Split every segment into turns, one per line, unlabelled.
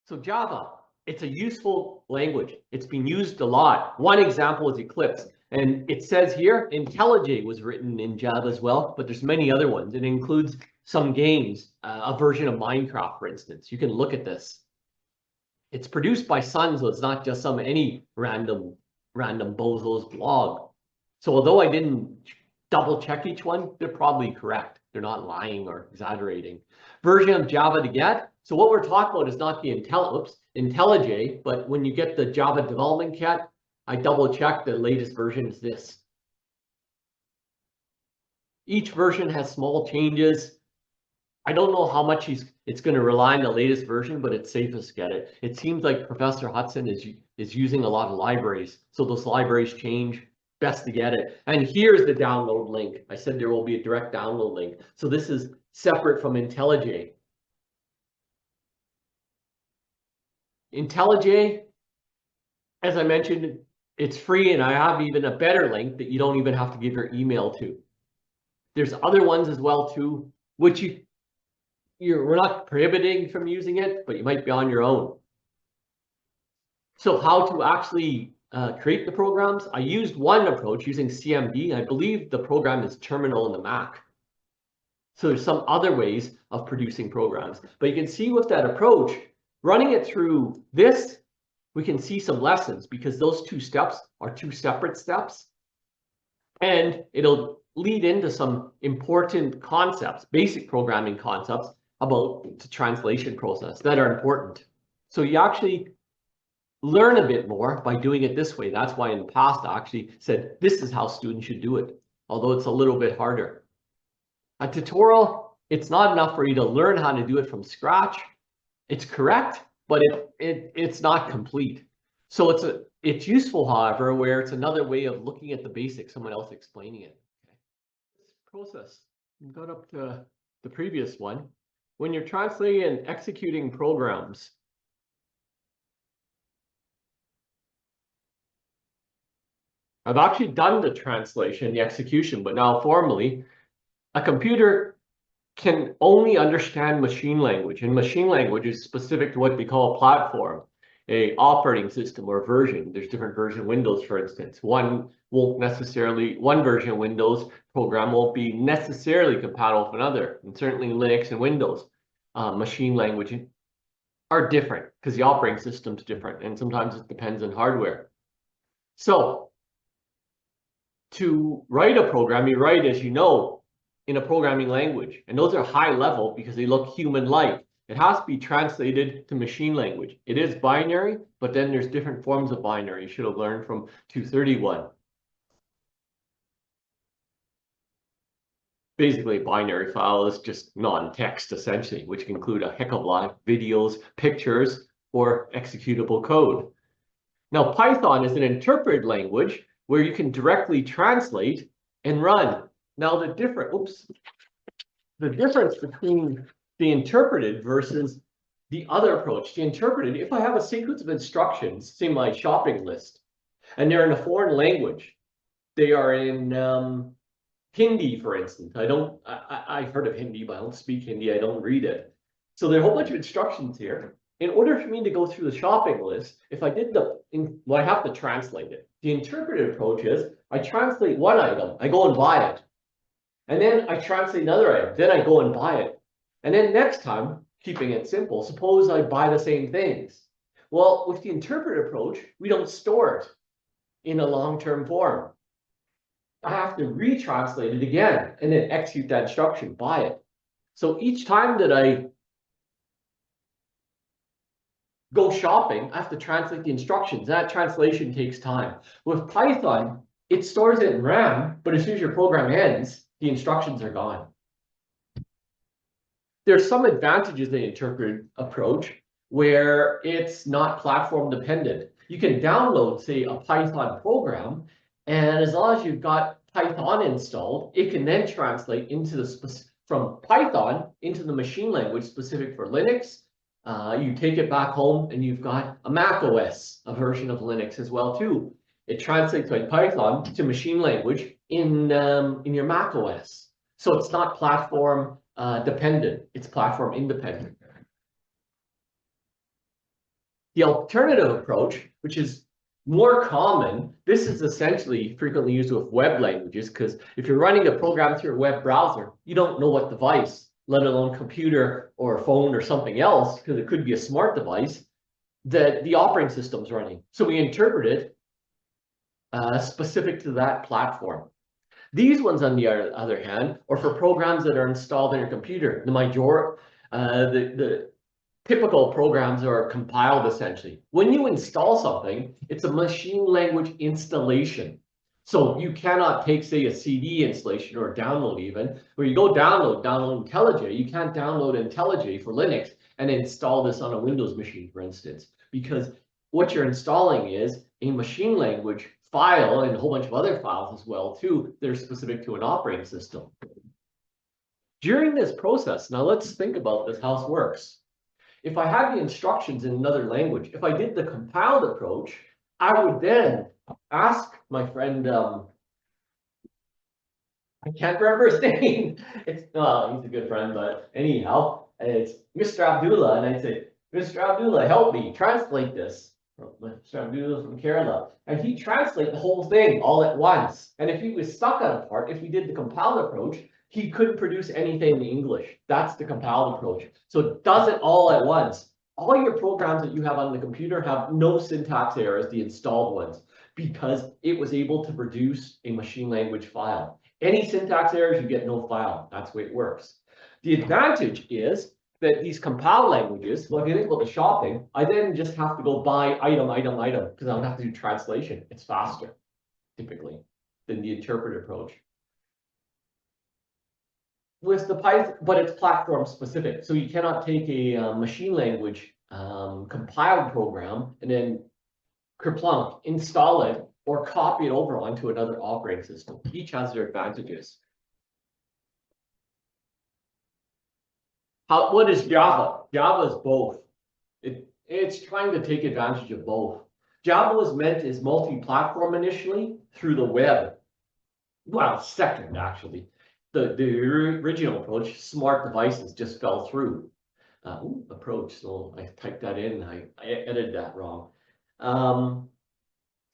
So Java, it's a useful language. It's been used a lot. One example is Eclipse. And it says here, IntelliJ was written in Java as well, but there's many other ones. It includes some games, a version of Minecraft, for instance. You can look at this. It's produced by Sun, so it's not just any random bozo's blog. So although I didn't double check each one, they're probably correct. They're not lying or exaggerating. Version of Java to get. So what we're talking about is not the IntelliJ, but when you get the Java development kit, I double checked the latest version is this. Each version has small changes. I don't know how much it's going to rely on the latest version, but it's safest to get it. It seems like Professor Hudson is using a lot of libraries. So those libraries change. Best to get it. And here's the download link. I said there will be a direct download link. So this is separate from IntelliJ. IntelliJ, as I mentioned, it's free, and I have even a better link that you don't even have to give your email to. There's other ones as well too, which we're not prohibiting from using it, but you might be on your own. So how to actually create the programs? I used one approach using CMD. I believe the program is terminal in the Mac. So there's some other ways of producing programs. But you can see with that approach, running it through this, we can see some lessons because those two steps are two separate steps. And it'll lead into some important concepts, basic programming concepts about the translation process that are important. So you actually learn a bit more by doing it this way. That's why in the past I actually said this is how students should do it, although it's a little bit harder. A tutorial, it's not enough for you to learn how to do it from scratch. It's correct, but it's not complete. So it's useful, however, where it's another way of looking at the basics, someone else explaining it. Okay. This process, we got up to the previous one. When you're translating and executing programs, I've actually done the translation, the execution, but now formally, a computer can only understand machine language, and machine language is specific to what they call a platform, a operating system or version. There's different version of Windows, for instance. One version of Windows program won't be necessarily compatible with another, and certainly Linux and Windows machine language are different because the operating system's different, and sometimes it depends on hardware. So to write a program, you write, as you know, in a programming language, and those are high level because they look human-like. It has to be translated to machine language. It is binary, but then there's different forms of binary. You should have learned from 231. Basically, a binary file is just non-text, essentially, which can include a heck of a lot of videos, pictures, or executable code. Now, Python is an interpreted language where you can directly translate and run. Now, the difference between the interpreted versus the other approach, the interpreted, if I have a sequence of instructions, say my shopping list, and they're in a foreign language, they are in Hindi, for instance. I've heard of Hindi, but I don't speak Hindi. I don't read it. So there are a whole bunch of instructions here. In order for me to go through the shopping list, if I did I have to translate it. The interpreted approach is I translate one item, I go and buy it. And then I translate another item, then I go and buy it. And then next time, keeping it simple, suppose I buy the same things. Well, with the interpreted approach, we don't store it in a long-term form. I have to retranslate it again and then execute that instruction, buy it. So each time that I go shopping, I have to translate the instructions. That translation takes time. With Python, it stores it in RAM, but as soon as your program ends, the instructions are gone. There's some advantages in the interpreted approach where it's not platform dependent. You can download, say, a Python program, and as long as you've got Python installed, it can then translate from Python into the machine language specific for Linux. You take it back home and you've got a Mac OS, a version of Linux as well too. It translates by Python to machine language in your Mac OS. So it's not platform dependent, it's platform independent. The alternative approach, which is more common, this is essentially frequently used with web languages, because if you're running a program through a web browser, you don't know what device, let alone computer or phone or something else, because it could be a smart device, that the operating system's running. So we interpret it specific to that platform. These ones, on the other hand, are for programs that are installed in your computer. The typical programs are compiled essentially. When you install something, it's a machine language installation. So you cannot take, say, a CD installation or download even, where you go download IntelliJ. You can't download IntelliJ for Linux and install this on a Windows machine, for instance, because what you're installing is a machine language file and a whole bunch of other files as well, too, that are specific to an operating system. During this process, now let's think about this, how it works. If I had the instructions in another language, if I did the compiled approach, I would then ask my friend, I can't remember his name. He's a good friend, but anyhow, it's Mr. Abdullah, and I'd say, Mr. Abdullah, help me translate this. Mr. Abdullah from Kerala, and he'd translate the whole thing all at once. And if he was stuck on a part, if we did the compiled approach, he couldn't produce anything in English. That's the compiled approach. So it does it all at once. All your programs that you have on the computer have no syntax errors, the installed ones, because it was able to produce a machine language file. Any syntax errors, you get no file. That's the way it works. The advantage is that these compiled languages, well, if you think about the shopping, I then just have to go buy item, because I don't have to do translation. It's faster, typically, than the interpret approach. With the Python, but it's platform specific. So you cannot take a machine language compiled program and then kerplunk, install it, or copy it over onto another operating system. Each has their advantages. What is Java? Java is both. It's trying to take advantage of both. Java was meant as multi-platform initially through the web. Well, second, actually. The original approach, smart devices, just fell through. Approach, so I typed that in, I edited that wrong.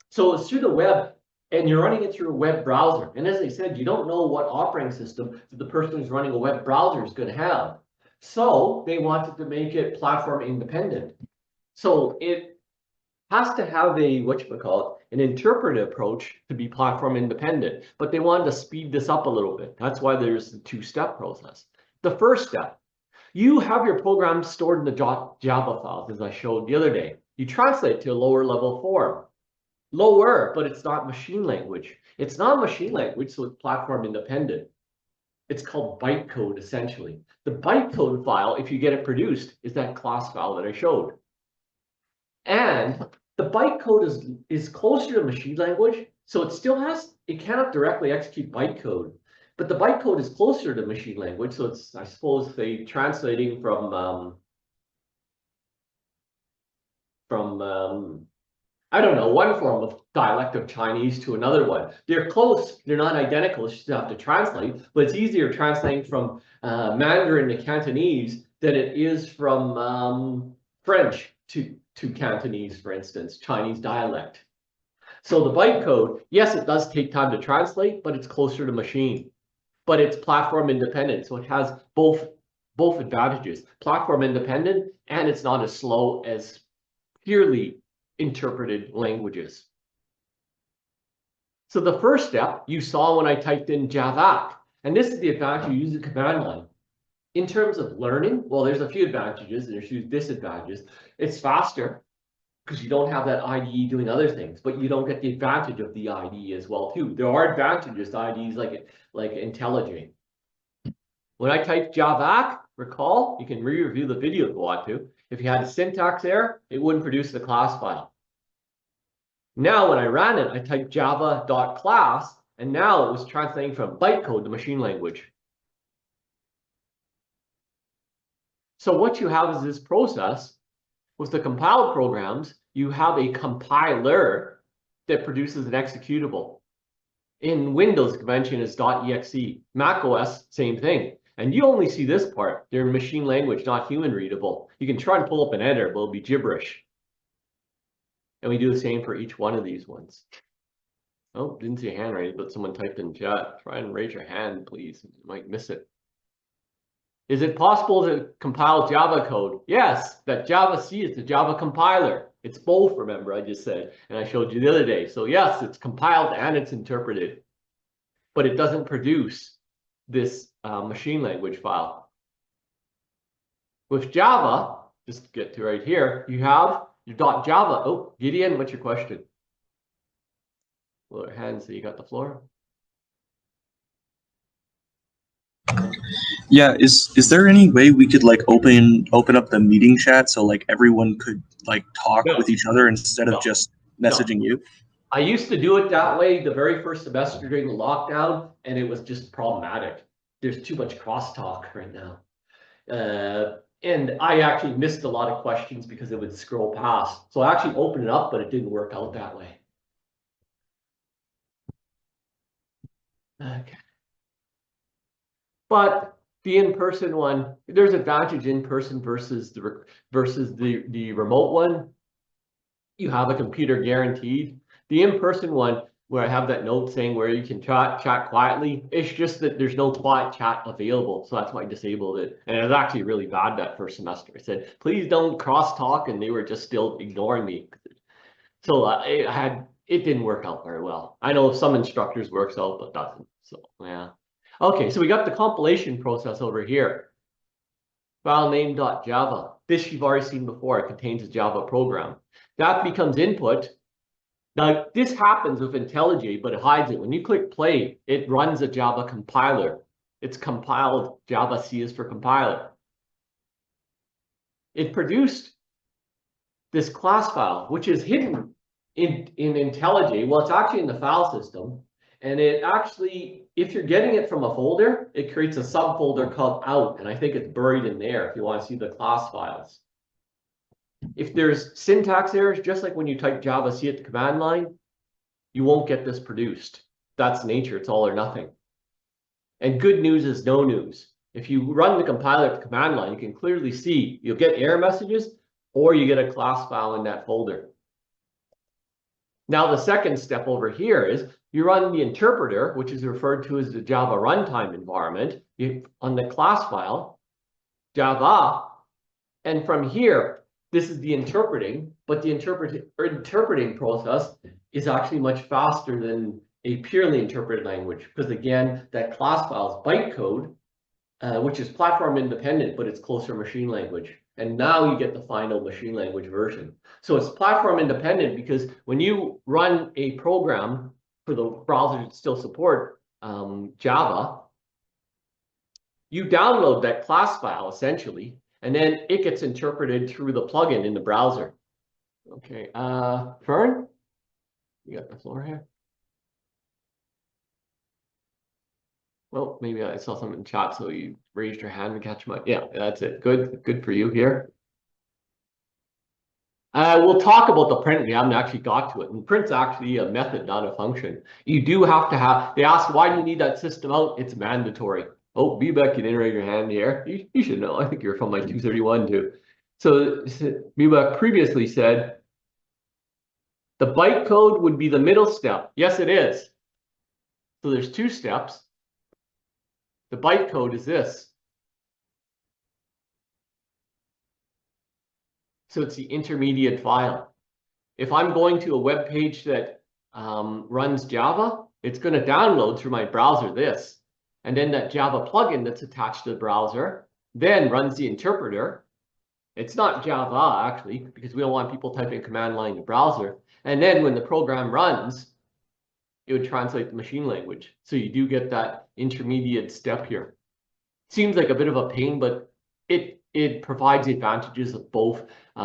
So it's through the web, and you're running it through a web browser. And as I said, you don't know what operating system the person who's running a web browser is going to have. So they wanted to make it platform independent. So it has to have an interpretive approach to be platform independent, but they wanted to speed this up a little bit. That's why there's the two-step process. The first step, you have your program stored in the Java files, as I showed the other day. You translate to a lower level form. Lower, but it's not machine language. It's not machine language, so it's platform independent. It's called bytecode, essentially. The bytecode file, if you get it produced, is that class file that I showed. And the bytecode is closer to machine language, so it cannot directly execute bytecode. But the bytecode is closer to machine language, so it's, I suppose, translating from I don't know, one form of dialect of Chinese to another one. They're close, they're not identical, you still have to translate, but it's easier translating from Mandarin to Cantonese than it is from French to Cantonese, for instance, Chinese dialect. So the bytecode, yes, it does take time to translate, but it's closer to machine. But it's platform independent, so it has both advantages. Platform independent, and it's not as slow as purely interpreted languages. So the first step you saw when I typed in Java, and this is the advantage you use the command line. In terms of learning, well, there's a few advantages and there's a few disadvantages. It's faster because you don't have that IDE doing other things, but you don't get the advantage of the IDE as well too. There are advantages to IDEs like IntelliJ. When I typed Java, recall, you can re-review the video if you want to. If you had a syntax error, it wouldn't produce the class file. Now, when I ran it, I typed java.class, and now it was translating from bytecode to machine language. So what you have is this process. With the compiled programs, you have a compiler that produces an executable. In Windows, the convention is .exe. Mac OS, same thing. And you only see this part. They're machine language, not human readable. You can try and pull up an editor, but it'll be gibberish. And we do the same for each one of these ones. Oh, didn't see a hand raised, but someone typed in chat. Try and raise your hand, please. You might miss it. Is it possible to compile Java code? Yes, that Java C is the Java compiler. It's both, remember I just said, and I showed you the other day. So yes, it's compiled and it's interpreted, but it doesn't produce this machine language file. With Java, just to get to right here, you have your .java. Oh, Gideon, what's your question? Lower hand, so you got the floor.
Yeah, is there any way we could like open up the meeting chat so like everyone could like talk with each other instead of just messaging you?
I used to do it that way the very first semester during the lockdown, and it was just problematic. There's too much crosstalk right now. And I actually missed a lot of questions because it would scroll past. So I actually opened it up, but it didn't work out that way. Okay. But the in-person one, there's advantage in person versus the remote one. You have a computer guaranteed. The in-person one, where I have that note saying where you can chat quietly, it's just that there's no quiet chat available. So that's why I disabled it. And it was actually really bad that first semester. I said, please don't cross-talk, and they were just still ignoring me. So it didn't work out very well. I know some instructors works out, but doesn't. So yeah. Okay, so we got the compilation process over here. File name.java. This you've already seen before. It contains a Java program. That becomes input. Now, this happens with IntelliJ, but it hides it. When you click play, it runs a Java compiler. It's compiled. Java C is for compiler. It produced this class file, which is hidden in IntelliJ. Well, it's actually in the file system. And it actually, if you're getting it from a folder, it creates a subfolder called out. And I think it's buried in there if you want to see the class files. If there's syntax errors, just like when you type Java C at the command line, you won't get this produced. That's nature. It's all or nothing. And good news is no news. If you run the compiler at the command line, you can clearly see you'll get error messages or you get a class file in that folder. Now, the second step over here is you run the interpreter, which is referred to as the Java runtime environment, on the class file, Java, and from here, this is the interpreting, but the interpreting process is actually much faster than a purely interpreted language, because again, that class file is bytecode, which is platform independent, but it's closer machine language. And now you get the final machine language version. So it's platform independent because when you run a program for the browsers that still support Java, you download that class file essentially, and then it gets interpreted through the plugin in the browser. Okay, Fern, you got the floor here. Well, maybe I saw something in chat, so you raised your hand to catch my. Yeah, that's it. Good for you here. We'll talk about the print. We haven't actually got to it. And print's actually a method, not a function. You do have to have. They ask why do you need that system out? It's mandatory. Oh, Bebek, you didn't raise your hand here. You should know. I think you're from like 231 too. So Bebek previously said the bytecode would be the middle step. Yes, it is. So there's two steps. The bytecode is this. So it's the intermediate file. If I'm going to a web page that runs Java, it's going to download through my browser this. And then that Java plugin that's attached to the browser then runs the interpreter. It's not Java, actually, because we don't want people typing command line in the browser. And then when the program runs, it would translate the machine language. So you do get that intermediate step here. Seems like a bit of a pain, but it provides the advantages of both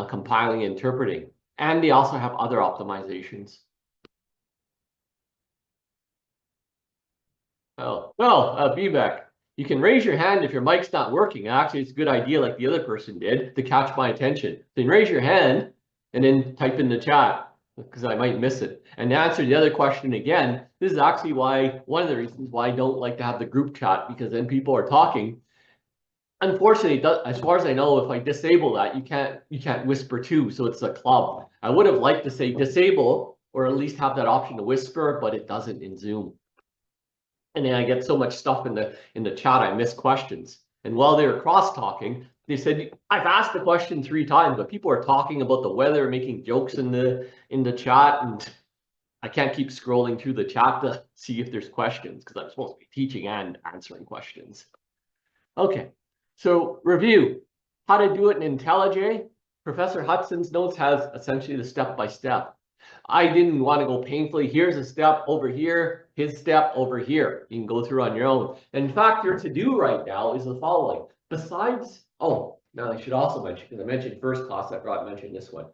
compiling and interpreting. And they also have other optimizations. Oh, well, Bebek, you can raise your hand if your mic's not working. Actually, it's a good idea, like the other person did, to catch my attention. Then raise your hand and then type in the chat, because I might miss it. And to answer the other question again, this is actually why one of the reasons why I don't like to have the group chat, because then people are talking Unfortunately, as far as I know, if I disable that, you can't whisper too, so it's a club. I would have liked to say disable or at least have that option to whisper, but it doesn't in Zoom. And then I get so much stuff in the chat, I miss questions. And while they were cross talking, they said, I've asked the question 3 times, but people are talking about the weather, making jokes in the chat, and I can't keep scrolling through the chat to see if there's questions because I'm supposed to be teaching and answering questions. Okay, so review. How to do it in IntelliJ. Professor Hudson's notes has essentially the step-by-step. I didn't want to go painfully. Here's a step over here, his step over here. You can go through on your own. And in fact, your to-do right now is the following. Besides, oh, now I should also mention, because I mentioned first class, I forgot to mention this one.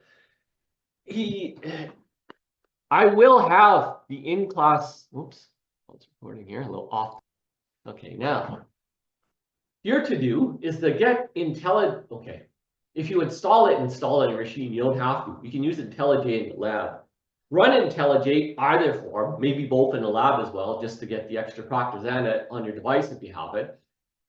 I will have the in-class, oops, it's recording here, a little off. Okay, now, your to-do is to get IntelliJ, okay. If you install it in your machine, you don't have to. You can use IntelliJ in the lab. Run IntelliJ either form, maybe both in the lab as well, just to get the extra practice and it on your device if you have it.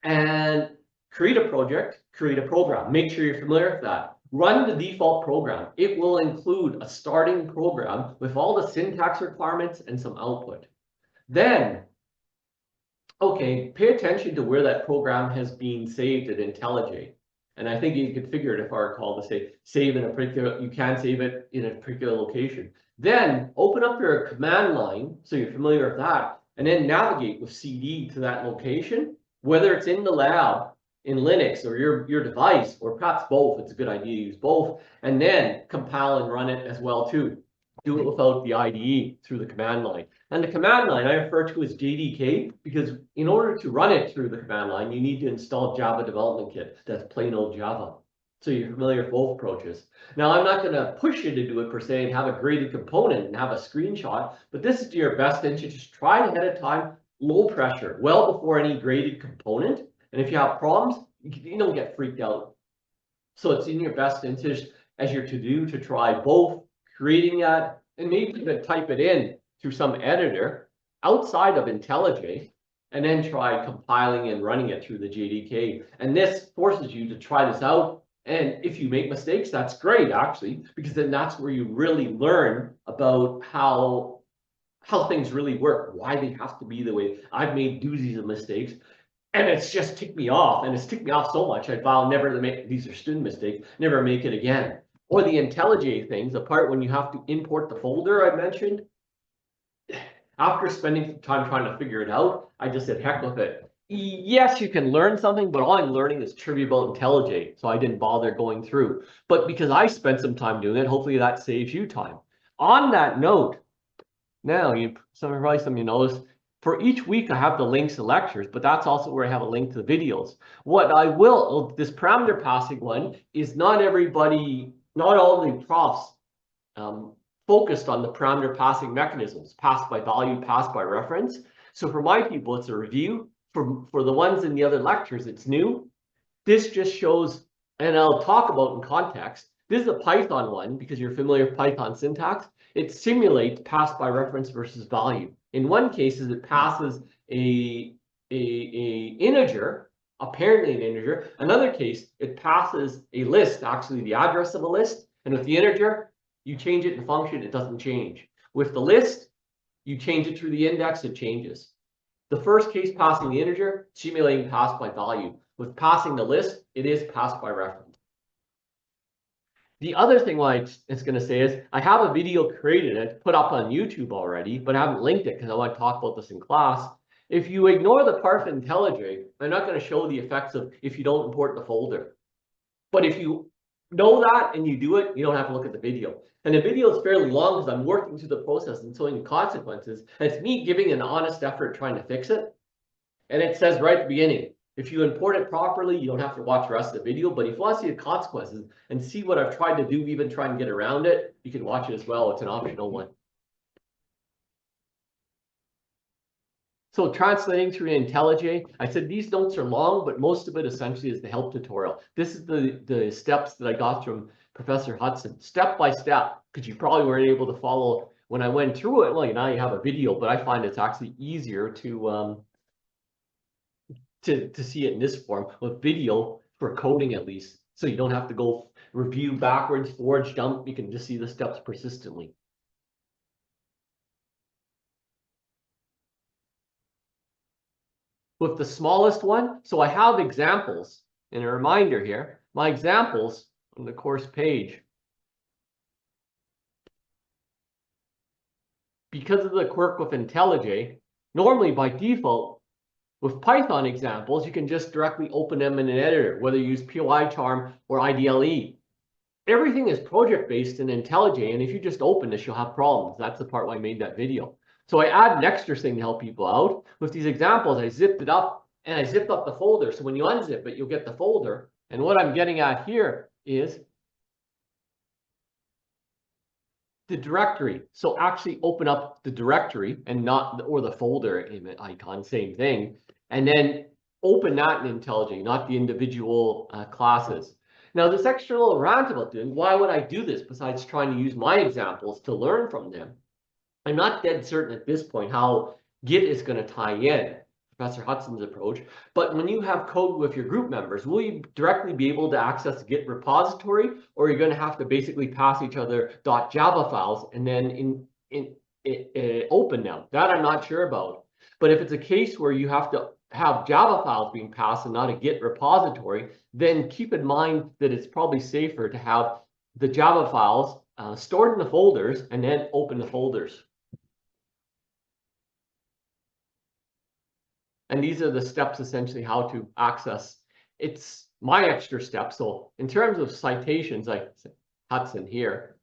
And create a project, create a program. Make sure you're familiar with that. Run the default program. It will include a starting program with all the syntax requirements and some output. Then, okay, pay attention to where that program has been saved at IntelliJ. And I think you could figure it if I recall to say save in a particular, you can save it in a particular location. Then open up your command line, so you're familiar with that, and then navigate with CD to that location, whether it's in the lab, in Linux, or your device, or perhaps both. It's a good idea to use both, and then compile and run it as well too. Do it without the IDE through the command line. And the command line I refer to as JDK because in order to run it through the command line, you need to install Java Development Kit. That's plain old Java. So you're familiar with both approaches. Now, I'm not going to push you to do it per se and have a graded component and have a screenshot, but this is to your best interest. Just try it ahead of time, low pressure, well before any graded component. And if you have problems, you don't get freaked out. So it's in your best interest as your to-do to try both creating that and maybe even type it in through some editor outside of IntelliJ and then try compiling and running it through the JDK. And this forces you to try this out. And if you make mistakes, that's great, actually, because then that's where you really learn about how things really work, why they have to be the way. I've made doozies of mistakes. And it's just ticked me off, and it's ticked me off so much I vow never to make, these are student mistakes, never make it again. Or the IntelliJ things, the part when you have to import the folder I mentioned. After spending some time trying to figure it out, I just said, heck with it. Yes, you can learn something, but all I'm learning is trivia about IntelliJ, so I didn't bother going through. But because I spent some time doing it, hopefully that saves you time. On that note, now some of you notice, for each week I have the links to lectures, but that's also where I have a link to the videos. What I will, this parameter passing one is not everybody, not all the profs focused on the parameter passing mechanisms, passed by value, passed by reference. So for my people, it's a review. For the ones in the other lectures, it's new. This just shows, and I'll talk about in context, this is a Python one because you're familiar with Python syntax. It simulates pass by reference versus value. In one case, it passes a integer, apparently an integer. Another case, it passes a list, actually the address of a list. And with the integer, you change it in function, it doesn't change. With the list, you change it through the index, it changes. The first case passing the integer, simulating pass by value. With passing the list, it is passed by reference. The other thing it's going to say is I have a video created and put up on YouTube already, but I haven't linked it because I want to talk about this in class. If you ignore the part of IntelliJ, I'm not going to show the effects of if you don't import the folder. But if you know that and you do it, you don't have to look at the video. And the video is fairly long because I'm working through the process and showing the consequences. And it's me giving an honest effort trying to fix it. And it says right at the beginning, if you import it properly, you don't have to watch the rest of the video. But if you want to see the consequences and see what I've tried to do, even try and get around it, you can watch it as well. It's an optional one. So translating through IntelliJ, I said these notes are long, but most of it essentially is the help tutorial. This is the steps that I got from Professor Hudson, step by step, because you probably weren't able to follow when I went through it. Well, now you have a video, but I find it's actually easier to to see it in this form with video for coding at least. So you don't have to go review backwards, forward, jump. You can just see the steps persistently. With the smallest one, so I have examples and a reminder here. My examples on the course page. Because of the quirk with IntelliJ, normally by default, with Python examples, you can just directly open them in an editor, whether you use PyCharm or IDLE. Everything is project-based in IntelliJ, and if you just open this, you'll have problems. That's the part why I made that video. So I add an extra thing to help people out. With these examples, I zipped it up, and I zipped up the folder. So when you unzip it, you'll get the folder. And what I'm getting at here is the directory. So actually open up the directory and not, or the folder icon, same thing. And then open that in IntelliJ, not the individual classes. Now, this extra little rant about doing, why would I do this besides trying to use my examples to learn from them? I'm not dead certain at this point how Git is going to tie in, Professor Hudson's approach, but when you have code with your group members, will you directly be able to access the Git repository, or are you going to have to basically pass each other .java files and then open them? That I'm not sure about. But if it's a case where you have to have Java files being passed and not a Git repository, then keep in mind that it's probably safer to have the Java files stored in the folders and then open the folders. And these are the steps essentially how to access. It's my extra step. So in terms of citations, like Hudson here,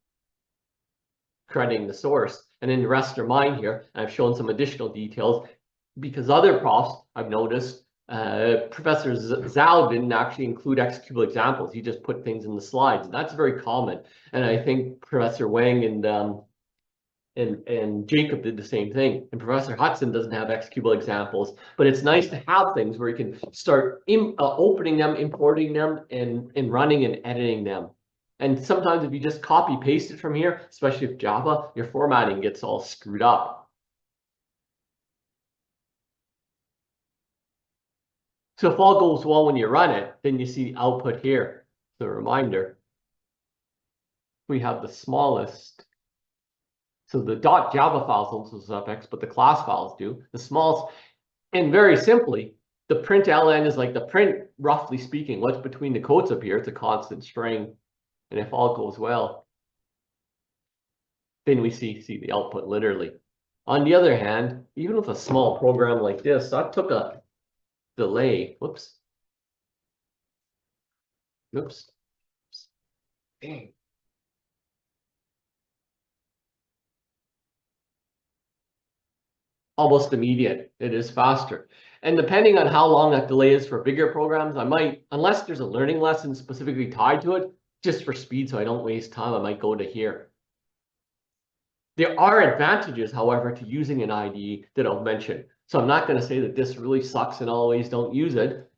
crediting the source, and then the rest are mine here. And I've shown some additional details because other profs, I've noticed, Professor Zhao didn't actually include executable examples. He just put things in the slides. And that's very common. And I think Professor Wang and Jacob did the same thing. And Professor Hudson doesn't have executable examples, but it's nice to have things where you can start opening them, importing them, and running and editing them. And sometimes if you just copy paste it from here, especially with Java, your formatting gets all screwed up. So if all goes well when you run it, then you see the output here. So a reminder, we have the smallest. So the .java files don't use suffix, but the class files do. The smallest, and very simply, the print ln is like the print, roughly speaking, what's between the quotes up here. It's a constant string. And if all goes well, then we see the output literally. On the other hand, even with a small program like this, that took a delay. Whoops. Oops. Dang. Almost immediate. It is faster. And depending on how long that delay is for bigger programs, I might, unless there's a learning lesson specifically tied to it, just for speed so I don't waste time, I might go to here. There are advantages, however, to using an IDE that I'll mention. So I'm not going to say that this really sucks and always don't use it.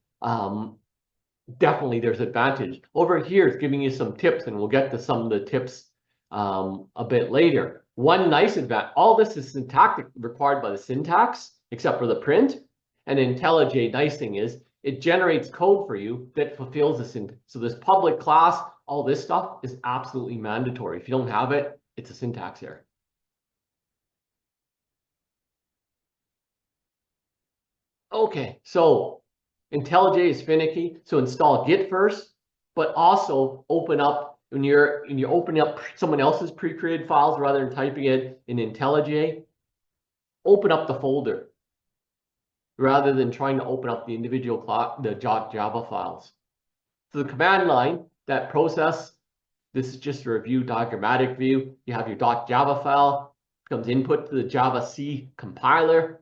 Definitely there's advantage. Over here, it's giving you some tips, and we'll get to some of the tips a bit later. One nice advantage, all this is syntactic required by the syntax, except for the print. And IntelliJ, nice thing is, it generates code for you that fulfills the syntax. So this public class, all this stuff is absolutely mandatory. If you don't have it, it's a syntax error. Okay, so IntelliJ is finicky. So install Git first, but also open up when you're opening up someone else's pre-created files rather than typing it in IntelliJ. Open up the folder rather than trying to open up the individual Java files. So the command line, that process, this is just a review diagrammatic view. You have your .java file, becomes input to the Java C compiler,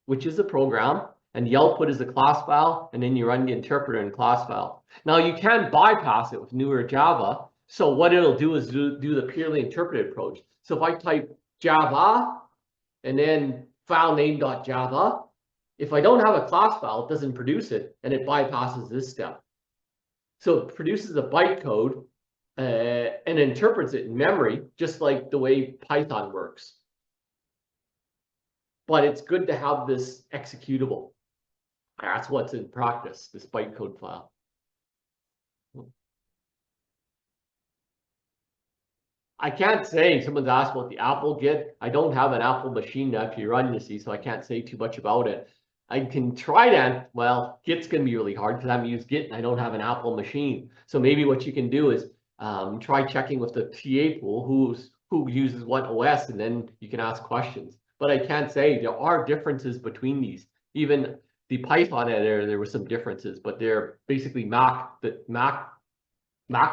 which is a program, and the output is a class file, and then you run the interpreter in class file. Now you can bypass it with newer Java. So what it'll do is do the purely interpreted approach. So if I type Java and then file name.java, if I don't have a class file, it doesn't produce it, and it bypasses this step. So it produces a bytecode and interprets it in memory, just like the way Python works. But it's good to have this executable. That's what's in practice, this bytecode file. I can't say, someone's asked about the Apple Git. I don't have an Apple machine to actually run, you see, so I can't say too much about it. I can try that. Well, Git's going to be really hard because I haven't used Git and I don't have an Apple machine. So maybe what you can do is try checking with the TA pool who uses what OS, and then you can ask questions. But I can't say, there are differences between these. Even the Python editor, there were some differences, but they're basically Mac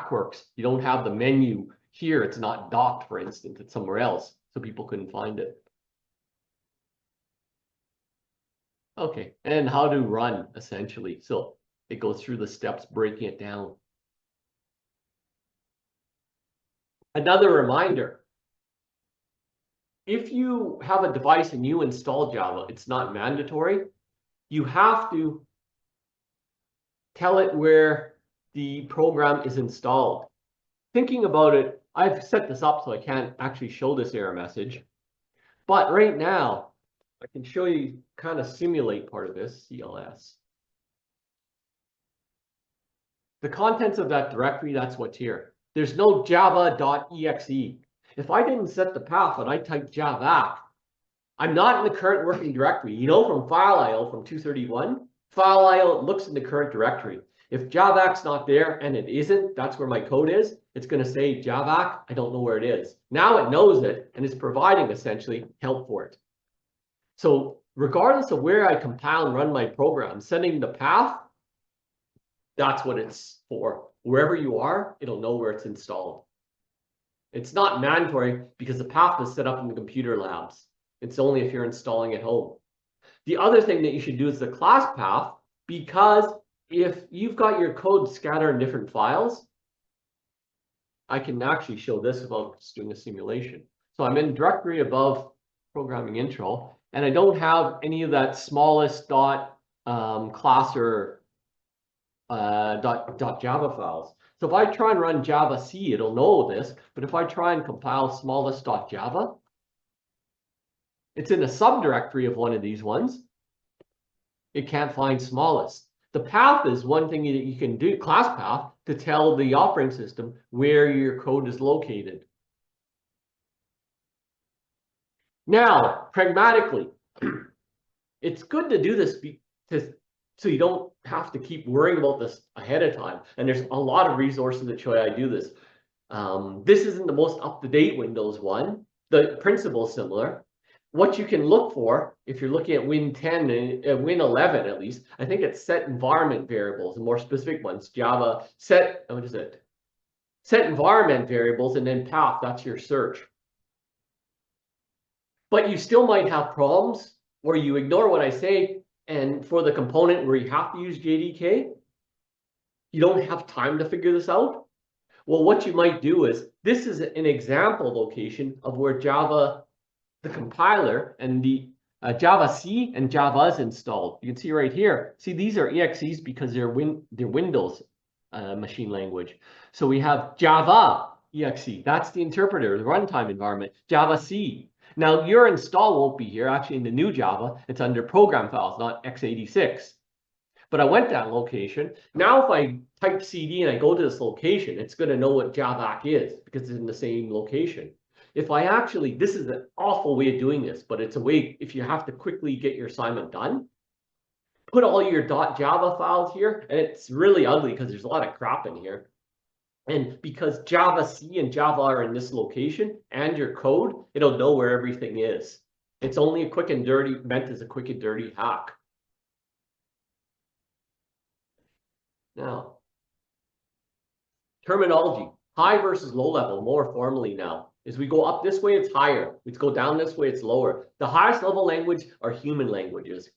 quirks. You don't have the menu here. It's not docked, for instance. It's somewhere else, so people couldn't find it. Okay, and how to run, essentially. So it goes through the steps, breaking it down. Another reminder, if you have a device and you install Java, it's not mandatory. You have to tell it where the program is installed. Thinking about it, I've set this up so I can't actually show this error message. But right now, I can show you, kind of simulate part of this, CLS. The contents of that directory, that's what's here. There's no java.exe. If I didn't set the path and I type javac, I'm not in the current working directory. You know, from file.io from 231, file.io looks in the current directory. If javac's not there, and it isn't, that's where my code is, it's going to say javac, I don't know where it is. Now it knows it, and it's providing, essentially, help for it. So regardless of where I compile and run my program, sending the path, that's what it's for. Wherever you are, it'll know where it's installed. It's not mandatory because the path is set up in the computer labs. It's only if you're installing at home. The other thing that you should do is the class path, because if you've got your code scattered in different files, I can actually show this without just doing a simulation. So I'm in directory above programming intro, and I don't have any of that smallest dot class or dot Java files. So if I try and run Java C, it'll know this. But if I try and compile smallest.java, it's in a subdirectory of one of these ones. It can't find smallest. The path is one thing that you can do, class path, to tell the operating system where your code is located. Now, pragmatically, it's good to do this so you don't have to keep worrying about this ahead of time. And there's a lot of resources that show you how to do this. This isn't the most up-to-date Windows one. The principle is similar. What you can look for, if you're looking at Win 10 and Win 11 at least, I think it's set environment variables, and more specific ones, Java set, what is it? Set environment variables and then path, that's your search. But you still might have problems where you ignore what I say, and for the component where you have to use JDK, you don't have time to figure this out. Well, what you might do is, this is an example location of where Java, the compiler, and the Java C and Java is installed. You can see right here. See, these are EXEs because they're Windows machine language. So we have Java EXE. That's the interpreter, the runtime environment. Java C. Now, your install won't be here. Actually, in the new Java, it's under program files, not x86. But I went that location. Now, if I type CD and I go to this location, it's going to know what javac is because it's in the same location. If I actually, this is an awful way of doing this, but it's a way if you have to quickly get your assignment done, put all your .java files here, and it's really ugly because there's a lot of crap in here. And because Java C and Java are in this location and your code, it'll know where everything is. It's only a quick and dirty, meant as a quick and dirty hack. Now, terminology, high versus low level, more formally now. As we go up this way, it's higher. We go down this way, it's lower. The highest level language are human languages,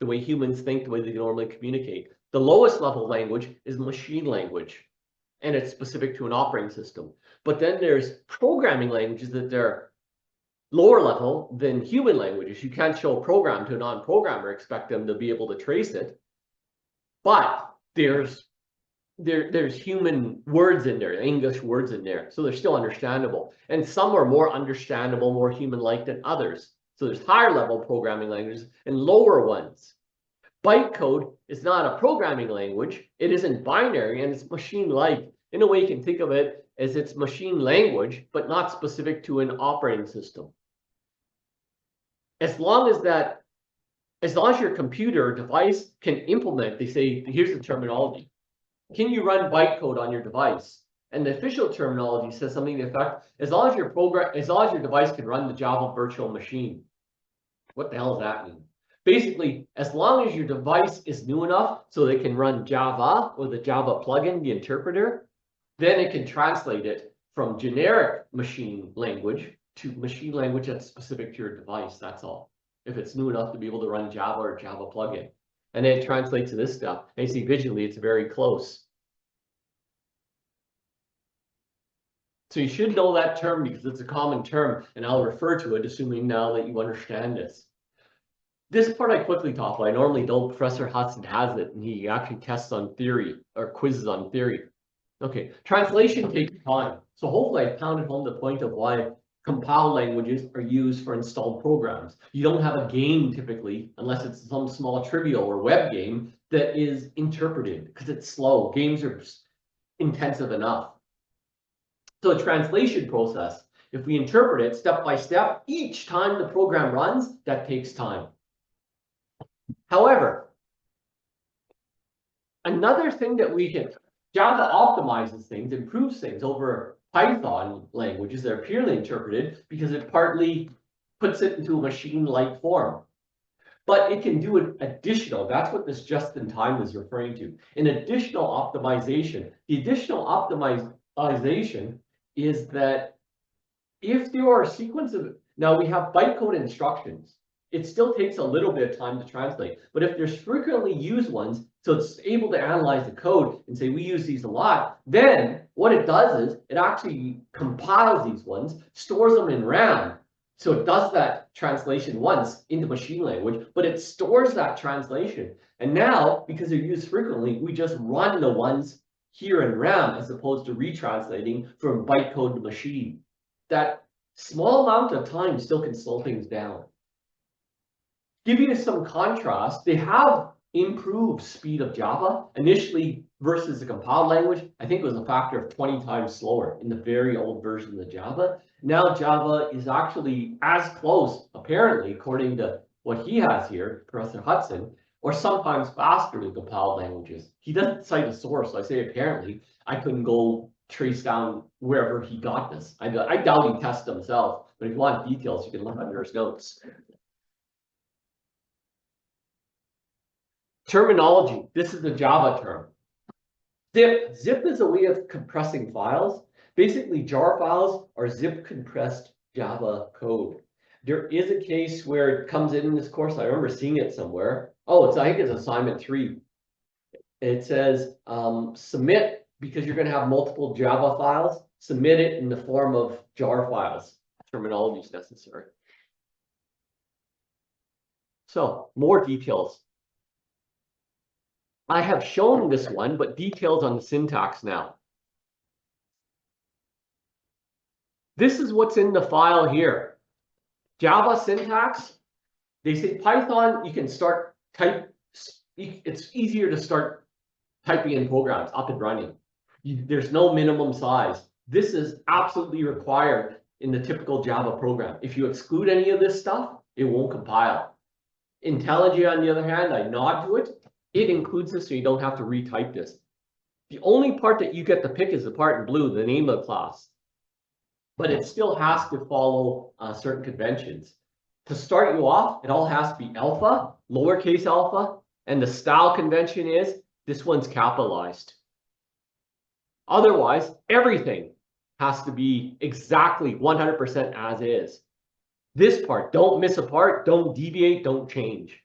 the way humans think, the way they normally communicate. The lowest level language is machine language, and it's specific to an operating system. But then there's programming languages that they're lower level than human languages. You can't show a program to a non-programmer, expect them to be able to trace it. But there's human words in there, English words in there, so they're still understandable. And some are more understandable, more human-like than others. So there's higher level programming languages and lower ones. Bytecode is not a programming language. It isn't binary, and it's machine-like. In a way, you can think of it as it's machine language, but not specific to an operating system. As long as your computer device can implement, they say, here's the terminology. Can you run bytecode on your device? And the official terminology says something to the effect, as long as your device can run the Java virtual machine. What the hell does that mean? Basically, as long as your device is new enough so they can run Java or the Java plugin, the interpreter, then it can translate it from generic machine language to machine language that's specific to your device. That's all. If it's new enough to be able to run Java or Java plugin. And then it translates to this stuff. And you see visually, it's very close. So you should know that term because it's a common term, and I'll refer to it, assuming now that you understand this. This part I quickly talk about. I normally don't. Professor Hudson has it, and he actually tests on theory or quizzes on theory. Okay, translation takes time. So hopefully I pounded home the point of why compiled languages are used for installed programs. You don't have a game typically, unless it's some small trivial or web game that is interpreted because it's slow. Games are intensive enough. So a translation process, if we interpret it step by step, each time the program runs, that takes time. However, another thing that we can, Java optimizes things, improves things over Python languages that are purely interpreted because it partly puts it into a machine-like form. But it can do an additional, that's what this just-in-time is referring to, an additional optimization. The additional optimization is that if there are a sequence of, now we have bytecode instructions, it still takes a little bit of time to translate, but if there's frequently used ones, so it's able to analyze the code and say, we use these a lot, then what it does is it actually compiles these ones, stores them in RAM. So it does that translation once into machine language, but it stores that translation. And now, because they're used frequently, we just run the ones here in RAM as opposed to retranslating from bytecode to machine. That small amount of time still can slow things down. Give you some contrast, they have improved speed of Java initially versus the compiled language. I think it was a factor of 20 times slower in the very old version of Java. Now Java is actually as close, apparently, according to what he has here, Professor Hudson, or sometimes faster than compiled languages. He doesn't cite a source, so I say apparently. I couldn't go trace down wherever he got this. I doubt he tested himself, but if you want details, you can look under his notes. Terminology. This is a Java term. Zip. Zip is a way of compressing files. Basically, jar files are zip compressed Java code. There is a case where it comes in this course. I remember seeing it somewhere. Oh, I think it's assignment 3. It says submit, because you're going to have multiple Java files, submit it in the form of jar files. Terminology is necessary. So more details. I have shown this one, but details on the syntax now. This is what's in the file here. Java syntax. They say Python, you can start it's easier to start typing in programs up and running. There's no minimum size. This is absolutely required in the typical Java program. If you exclude any of this stuff, it won't compile. IntelliJ, on the other hand, I nod to it. It includes this, so you don't have to retype this. The only part that you get to pick is the part in blue, the name of the class. But it still has to follow certain conventions. To start you off, it all has to be alpha, lowercase alpha, and the style convention is this one's capitalized. Otherwise, everything has to be exactly 100% as is. This part, don't miss a part, don't deviate, don't change.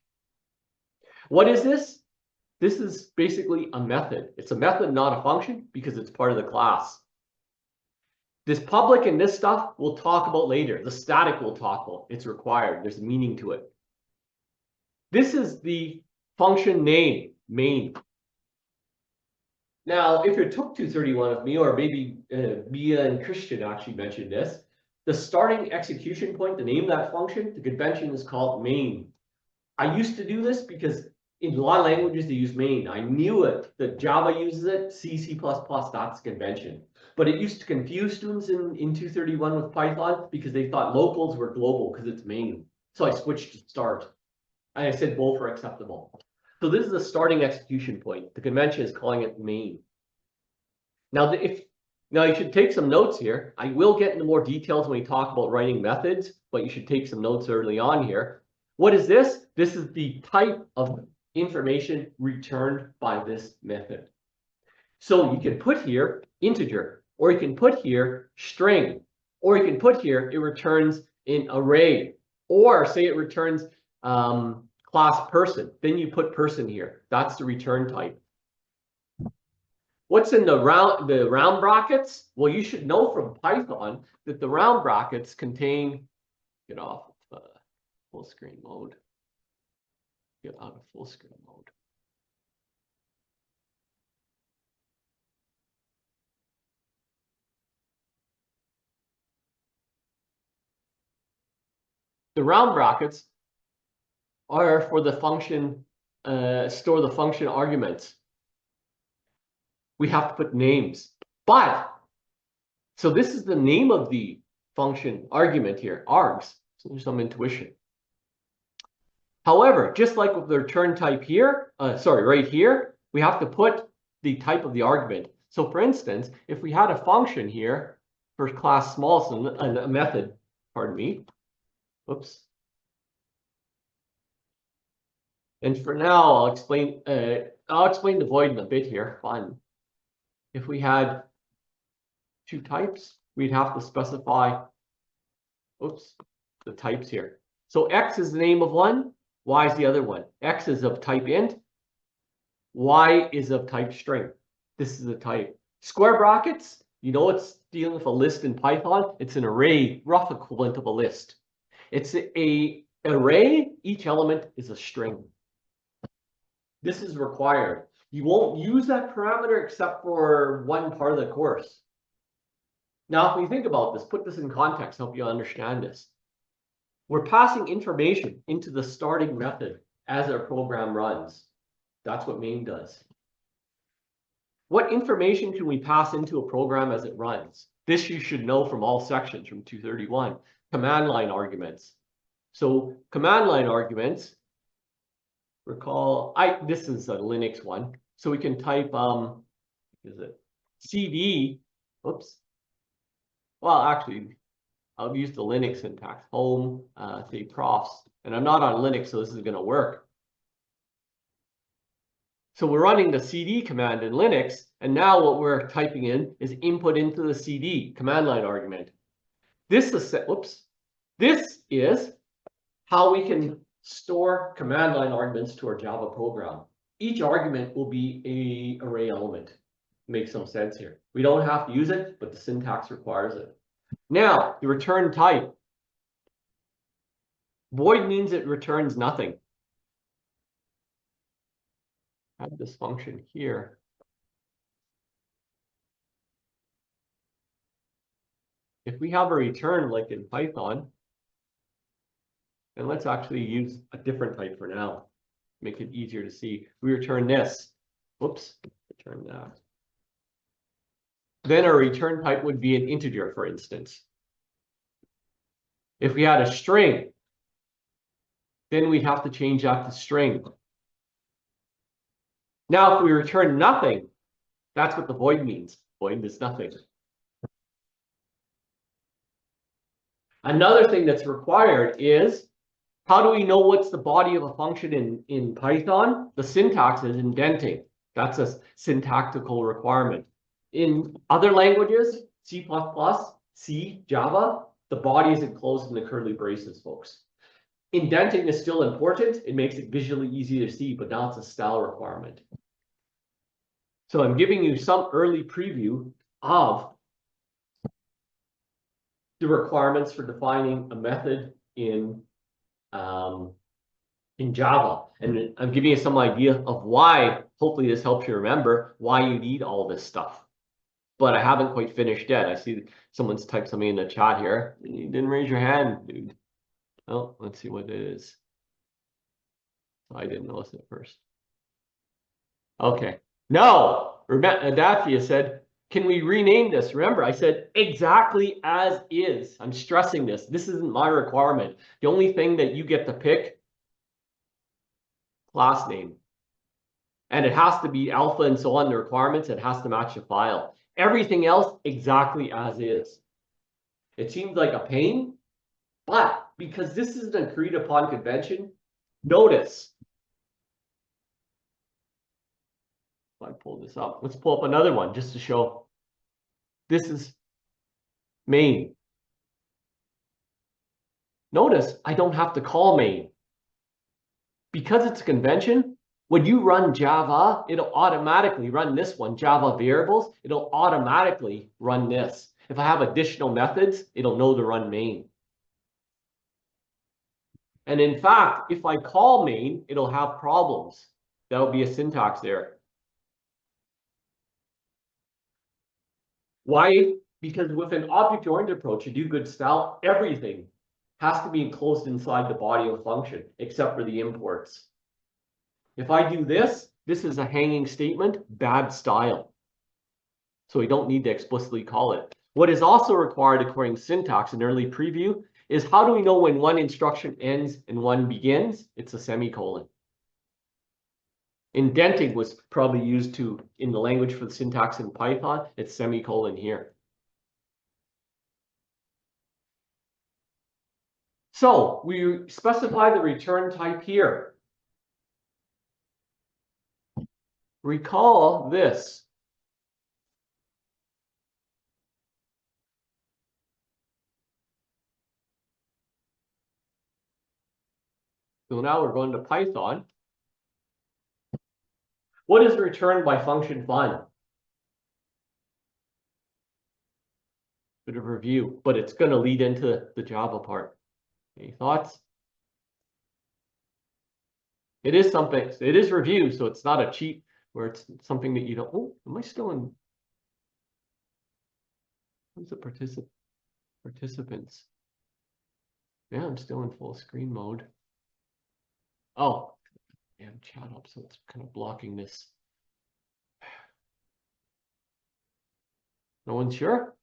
What is this? This is basically a method. It's a method, not a function, because it's part of the class. This public and this stuff we'll talk about later. The static we'll talk about. It's required. There's meaning to it. This is the function name, main. Now, if you're took 231 of me, or maybe Mia and Christian actually mentioned this, the starting execution point, the name of that function, the convention is called main. I used to do this because in a lot of languages, they use main. I knew it, that Java uses it, C++, that's convention. But it used to confuse students in 231 with Python because they thought locals were global because it's main. So I switched to start. And I said both are acceptable. So this is the starting execution point. The convention is calling it main. Now, now you should take some notes here. I will get into more details when we talk about writing methods, but you should take some notes early on here. What is this? This is the type of information returned by this method. So you can put here integer, or you can put here string, or you can put here it returns an array, or say it returns class person. Then you put person here. That's the return type. What's in the round brackets? Well, you should know from Python that the round brackets contain, get off of full screen mode. Get out of full screen mode. The round brackets are for the function, store the function arguments. We have to put names, but, so this is the name of the function argument here, args. So there's some intuition. However, just like with the return type here, right here, we have to put the type of the argument. So for instance, if we had a function here for class small, so a method, pardon me, whoops. And for now, I'll explain the void in a bit here, fun. If we had two types, we'd have to specify, oops, the types here. So X is the name of one, Y is the other one. X is of type int, Y is of type string. This is the type. Square brackets, you know it's dealing with a list in Python. It's an array, rough equivalent of a list. It's a array, each element is a string. This is required. You won't use that parameter except for one part of the course. Now, if we think about this, put this in context, help you understand this. We're passing information into the starting method as our program runs. That's what main does. What information can we pass into a program as it runs? This you should know from all sections from 231. Command line arguments. So command line arguments, recall, this is a Linux one. So we can type, is it CD, oops. Well, actually, I'll use the Linux syntax, home, say profs, and I'm not on Linux, so this is gonna work. So we're running the CD command in Linux, and now what we're typing in is input into the CD command line argument. This is how we can store command line arguments to our Java program. Each argument will be an array element. Makes some sense here. We don't have to use it, but the syntax requires it. Now, the return type. Void means it returns nothing. I have this function here. If we have a return like in Python, then let's actually use a different type for now. Make it easier to see. We return this. Whoops, return that. Then our return type would be an integer, for instance. If we had a string, then we'd have to change that to string. Now, if we return nothing, that's what the void means. Void is nothing. Another thing that's required is, how do we know what's the body of a function in Python? The syntax is indenting. That's a syntactical requirement. In other languages, C++, C, Java, the body is enclosed in the curly braces, folks. Indenting is still important. It makes it visually easy to see, but now it's a style requirement. So I'm giving you some early preview of the requirements for defining a method in Java. And I'm giving you some idea of why, hopefully this helps you remember why you need all this stuff. But I haven't quite finished yet. I see someone's typed something in the chat here. You didn't raise your hand, dude. Oh, let's see what it is. I didn't notice it first. Okay. No, Adathia said, can we rename this? Remember, I said exactly as is. I'm stressing this. This isn't my requirement. The only thing that you get to pick, class name. And it has to be alpha and so on, the requirements. It has to match the file. Everything else, exactly as is. It seems like a pain, but because this is an agreed upon convention, notice. If I pull this up, let's pull up another one just to show. This is main. Notice I don't have to call main. Because it's a convention, when you run Java, it'll automatically run this one, Java variables. It'll automatically run this. If I have additional methods, it'll know to run main. And in fact, if I call main, it'll have problems. That'll be a syntax error. Why? Because with an object-oriented approach, a do-good style, everything has to be enclosed inside the body of a function, except for the imports. If I do this, this is a hanging statement, bad style. So we don't need to explicitly call it. What is also required according to syntax in early preview is how do we know when one instruction ends and one begins? It's a semicolon. Indenting was probably used to in the language for the syntax in Python. It's semicolon here. So we specify the return type here. Recall this. So now we're going to Python. What is returned by function fun? Bit of review, but it's going to lead into the Java part. Any thoughts? It is something, it is review, so it's not a cheat where it's something that you don't, oh, am I still in? What's the participants? Yeah, I'm still in full screen mode. Oh, I have chat up, so it's kind of blocking this. No one's sure?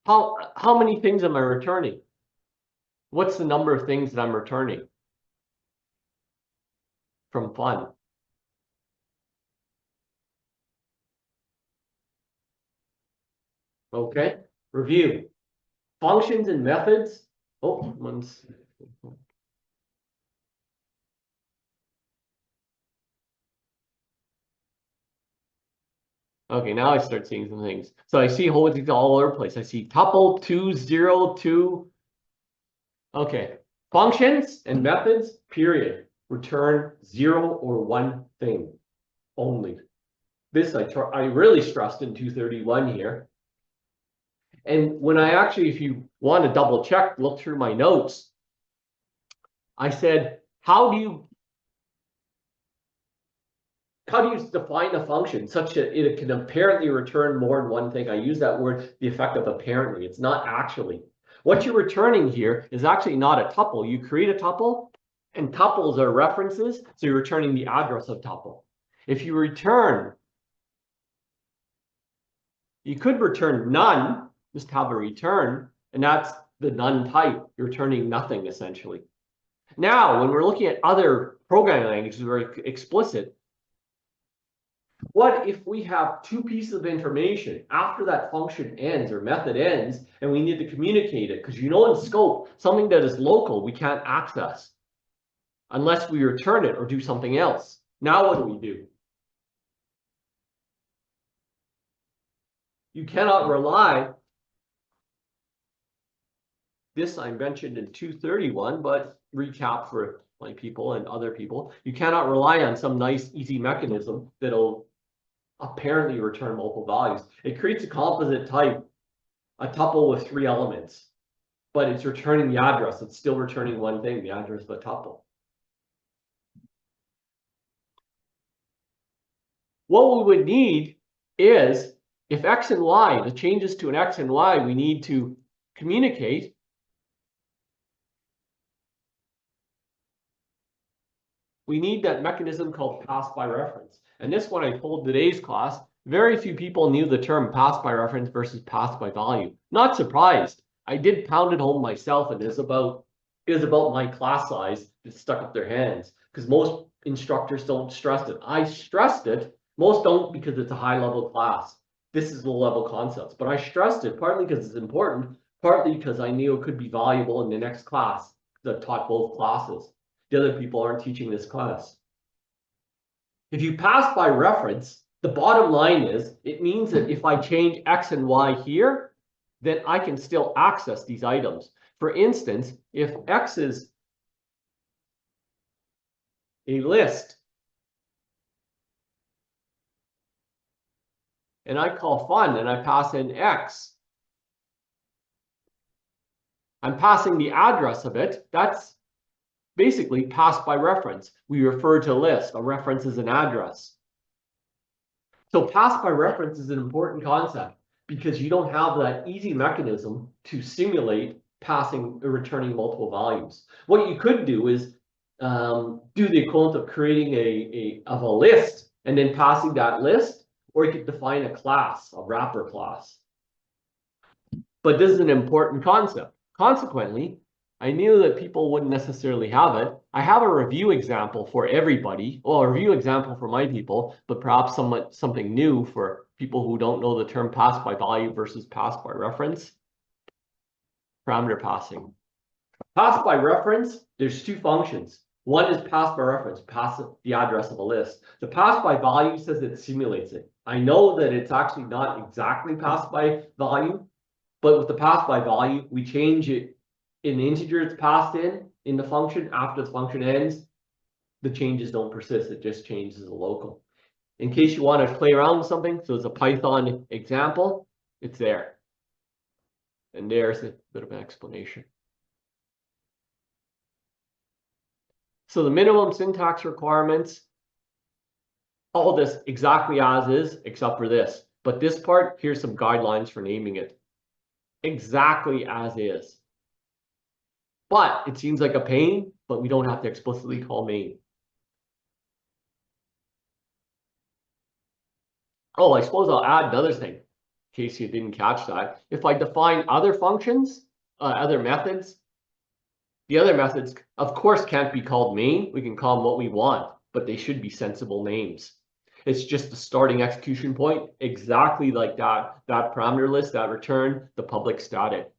How many things am I returning? What's the number of things that I'm returning from fun? Okay, review. Functions and methods. Oh, one's. Okay, now I start seeing some things. So I see whole things all over the place. I see tuple 2, 0, 2. Okay, functions and methods, period. Return 0 or 1 thing only. This I really stressed in 231 here. And when I actually, if you want to double check, look through my notes, I said, how do you define a function such that it can apparently return more than one thing? I use that word, the effect of apparently. It's not actually. What you're returning here is actually not a tuple. You create a tuple, and tuples are references, so you're returning the address of tuple. If you return, you could return none, just have a return, and that's the none type. You're returning nothing, essentially. Now, when we're looking at other programming languages, very explicit. What if we have two pieces of information after that function ends or method ends, and we need to communicate it? Because you know in scope, something that is local, we can't access unless we return it or do something else. Now what do we do? You cannot rely. This I mentioned in 231, but recap for my people and other people. You cannot rely on some nice, easy mechanism that'll apparently return multiple values. It creates a composite type, a tuple with 3 elements, but it's returning the address. It's still returning one thing, the address of a tuple. What we would need is, if X and Y, the changes to an X and Y, we need to communicate. we need that mechanism called pass by reference. And this one I told today's class, very few people knew the term pass by reference versus pass by value. Not surprised. I did pound it home myself, and it is about my class size that stuck up their hands, because most instructors don't stress it. I stressed it. Most don't, because it's a high level class. This is low level concepts, but I stressed it partly because it's important, partly because I knew it could be valuable in the next class, because I've taught both classes. The other people aren't teaching this class. If you pass by reference, the bottom line is, it means that if I change X and Y here, then I can still access these items. For instance, if X is a list, and I call fun and I pass in X, I'm passing the address of it. That's basically pass by reference. We refer to a list. A reference is an address. So pass by reference is an important concept, because you don't have that easy mechanism to simulate passing or returning multiple values. What you could do is do the equivalent of creating a list and then passing that list, or you could define a class, a wrapper class. But this is an important concept. Consequently, I knew that people wouldn't necessarily have it. I have a review example for everybody, well, a review example for my people, but perhaps something new for people who don't know the term pass by value versus pass by reference. Parameter passing. Pass by reference, there's two functions. One is pass by reference, pass the address of a list. The pass by value says it simulates it. I know that it's actually not exactly pass by value, but with the pass by value, we change it in the integer it's passed in the function. After the function ends, the changes don't persist. It just changes the local. In case you want to play around with something, so it's a Python example, it's there. And there's a bit of an explanation. So the minimum syntax requirements, all this exactly as is, except for this. But this part, here's some guidelines for naming it. Exactly as is. But it seems like a pain, but we don't have to explicitly call main. Oh, I suppose I'll add another thing, in case you didn't catch that. If I define other functions, other methods, the other methods, of course, can't be called main. We can call them what we want, but they should be sensible names. It's just the starting execution point, exactly like that parameter list, that return, the public static.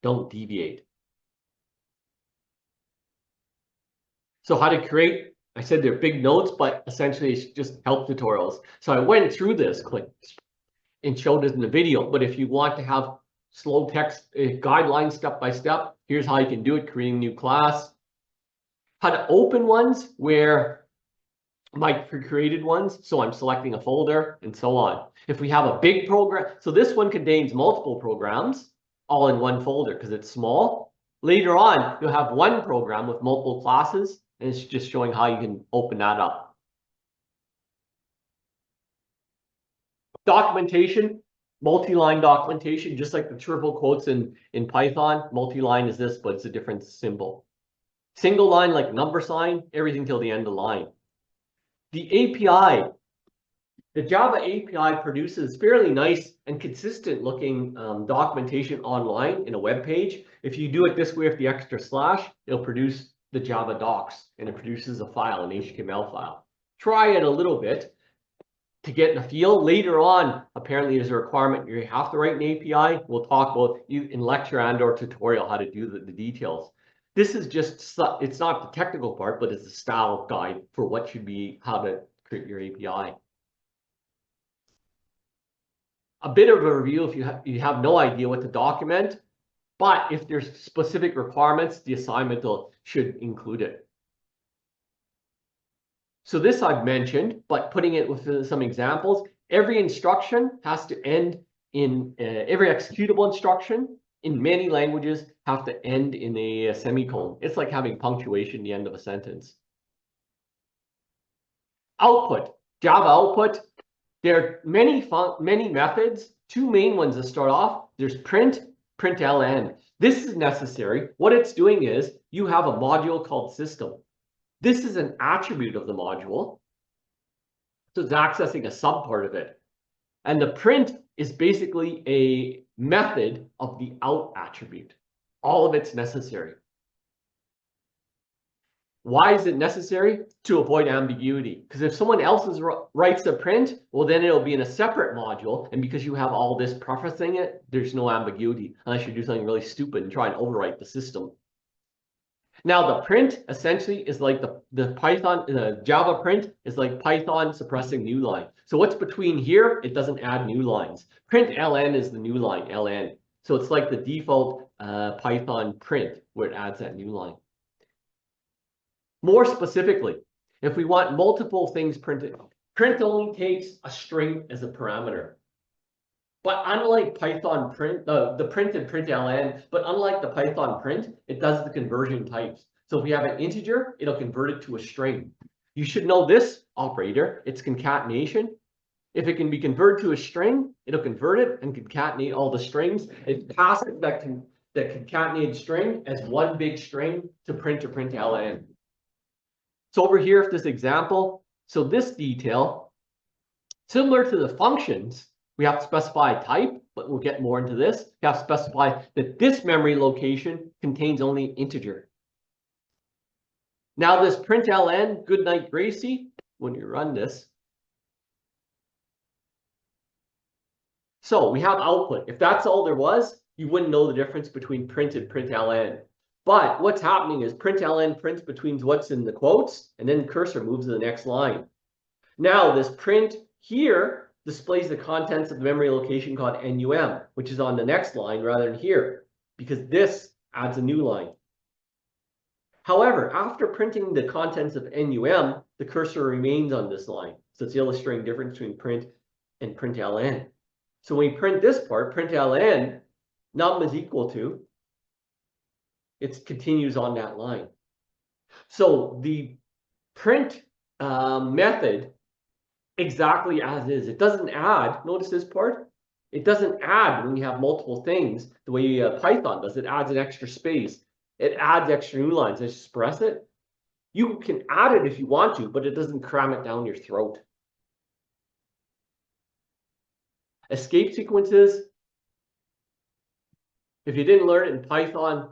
Don't deviate. So how to create, I said they're big notes, but essentially it's just help tutorials. So I went through this quick and showed it in the video, but if you want to have slow text guidelines step by step, here's how you can do it, creating a new class. How to open ones where my pre-created ones, so I'm selecting a folder and so on. If we have a big program, so this one contains multiple programs all in one folder because it's small. Later on, you'll have one program with multiple classes, and it's just showing how you can open that up. Documentation, multi-line documentation, just like the triple quotes in Python. Multi-line is this, but it's a different symbol. Single line, like number sign, everything till the end of the line. The API, the Java API produces fairly nice and consistent looking documentation online in a web page. If you do it this way with the extra slash, it'll produce the Java docs, and it produces a file, an HTML file. Try it a little bit to get the feel. Later on, apparently there's a requirement you have to write an API. We'll talk about in lecture and or tutorial how to do the details. This is just, it's not the technical part, but it's a style guide for what should be, how to create your API. A bit of a review if you have no idea what to document, but if there's specific requirements, the assignment should include it. So this I've mentioned, but putting it with some examples, every instruction has to end in, every executable instruction in many languages have to end in a semicolon. It's like having punctuation at the end of a sentence. Output, Java output. There are many methods. Two main ones to start off. There's print, println. This is necessary. What it's doing is you have a module called system. This is an attribute of the module. So it's accessing a subpart of it. And the print is basically a method of the out attribute. All of it's necessary. Why is it necessary? To avoid ambiguity. Because if someone else writes a print, well, then it'll be in a separate module. And because you have all this prefacing it, there's no ambiguity unless you do something really stupid and try and overwrite the system. Now, the print essentially is like the Java print is like Python suppressing new line. So what's between here? It doesn't add new lines. Print ln is the new line, ln. So it's like the default Python print where it adds that new line. More specifically, if we want multiple things printed, print only takes a string as a parameter. But unlike Python print, the print and println, but unlike the Python print, it does the conversion types. So if we have an integer, it'll convert it to a string. You should know this operator, it's concatenation. If it can be converted to a string, it'll convert it and concatenate all the strings. It passes that concatenated string as one big string to print or println. So over here, if this example, so this detail, similar to the functions, we have to specify a type, but we'll get more into this. We have to specify that this memory location contains only integer. Now this println, good night Gracie, when you run this. So we have output. If that's all there was, you wouldn't know the difference between print and println. But what's happening is println prints between what's in the quotes, and then the cursor moves to the next line. Now this print here displays the contents of the memory location called NUM, which is on the next line rather than here, because this adds a new line. However, after printing the contents of NUM, the cursor remains on this line. So it's illustrating the difference between print and println. So when we print this part, println, num is equal to, it continues on that line. So the print method, exactly as is. It doesn't add, notice this part, it doesn't add when you have multiple things the way Python does. It adds an extra space. It adds extra new lines. I express it. You can add it if you want to, but it doesn't cram it down your throat. Escape sequences. If you didn't learn it in Python,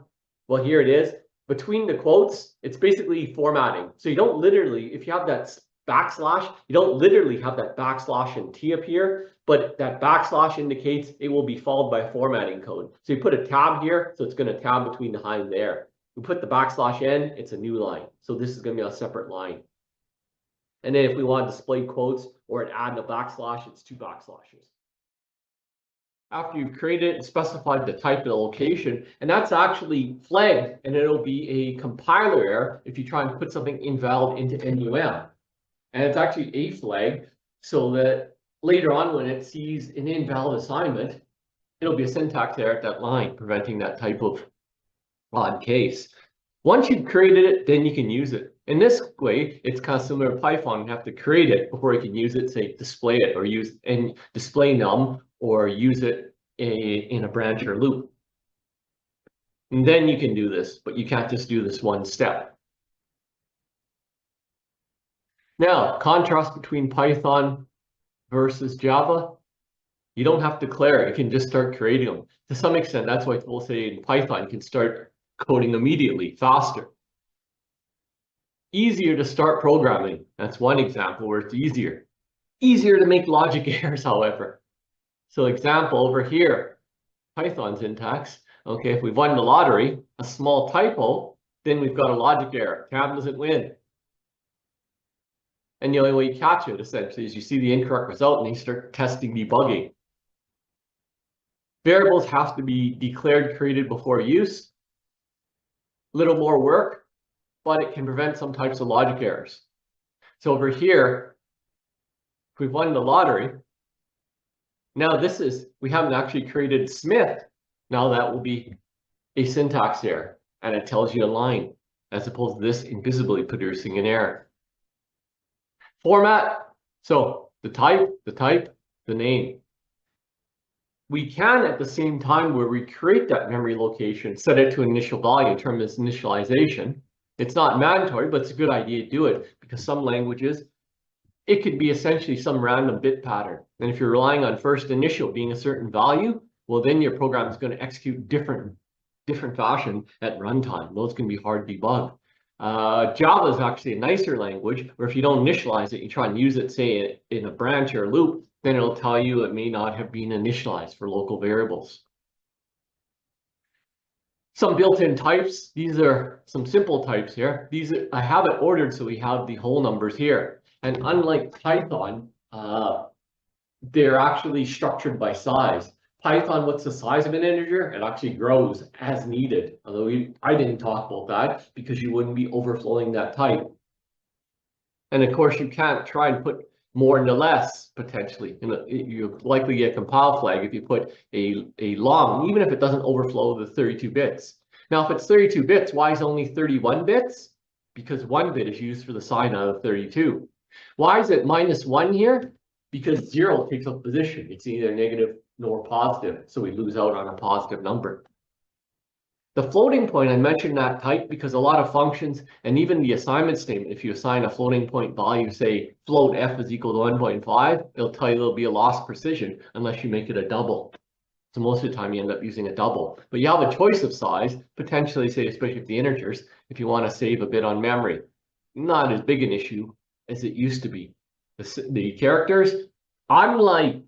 well, here it is. Between the quotes, it's basically formatting. So you don't literally, if you have that backslash, you don't literally have that backslash and T appear, but that backslash indicates it will be followed by a formatting code. So you put a tab here, so it's going to tab between the high and there. We put the backslash in, it's a new line. So this is going to be a separate line. And then if we want to display quotes or add a backslash, it's 2 backslashes. After you've created it, specified the type of the location, and that's actually flagged, and it'll be a compiler error if you try and put something invalid into NUM. And it's actually a flag, so that later on when it sees an invalid assignment, it'll be a syntax error at that line, preventing that type of odd case. Once you've created it, then you can use it. In this way, it's kind of similar to Python. You have to create it before you can use it, say display it, or use and display num, or use it in a branch or loop. And then you can do this, but you can't just do this one step. Now, contrast between Python versus Java. You don't have to declare it. You can just start creating them. To some extent, that's why people say in Python, you can start coding immediately, faster. Easier to start programming. That's one example where it's easier. Easier to make logic errors, however. So example over here, Python syntax. Okay, if we've won the lottery, a small typo, then we've got a logic error. Tab doesn't win. And the only way you catch it, essentially, is you see the incorrect result and you start testing debugging. Variables have to be declared, created before use. Little more work, but it can prevent some types of logic errors. So over here, if we've won the lottery, now this is, we haven't actually created Smith. Now that will be a syntax error, and it tells you a line, as opposed to this invisibly producing an error. Format, so the type, the name. We can, at the same time where we create that memory location, set it to initial value, term as initialization. It's not mandatory, but it's a good idea to do it because some languages, it could be essentially some random bit pattern. And if you're relying on first initial being a certain value, well, then your program is going to execute different fashion at runtime. Those can be hard to debug. Java is actually a nicer language where if you don't initialize it, you try and use it, say, in a branch or a loop, then it'll tell you it may not have been initialized for local variables. Some built-in types. These are some simple types here. I have it ordered so we have the whole numbers here. And unlike Python, they're actually structured by size. Python, what's the size of an integer? It actually grows as needed. Although I didn't talk about that because you wouldn't be overflowing that type. And of course, you can't try and put more into less potentially. You likely get a compile flag if you put a long, even if it doesn't overflow the 32 bits. Now, if it's 32 bits, why is it only 31 bits? Because 1 bit is used for the sign out of 32. Why is it -1 here? Because 0 takes up position. It's either negative nor positive, so we lose out on a positive number. The floating point, I mentioned that type because a lot of functions and even the assignment statement, if you assign a floating point value, say float f is equal to 1.5, it'll tell you there'll be a lost precision unless you make it a double. So most of the time you end up using a double. But you have a choice of size, potentially, say, especially if the integers, if you want to save a bit on memory. Not as big an issue as it used to be. The characters, unlike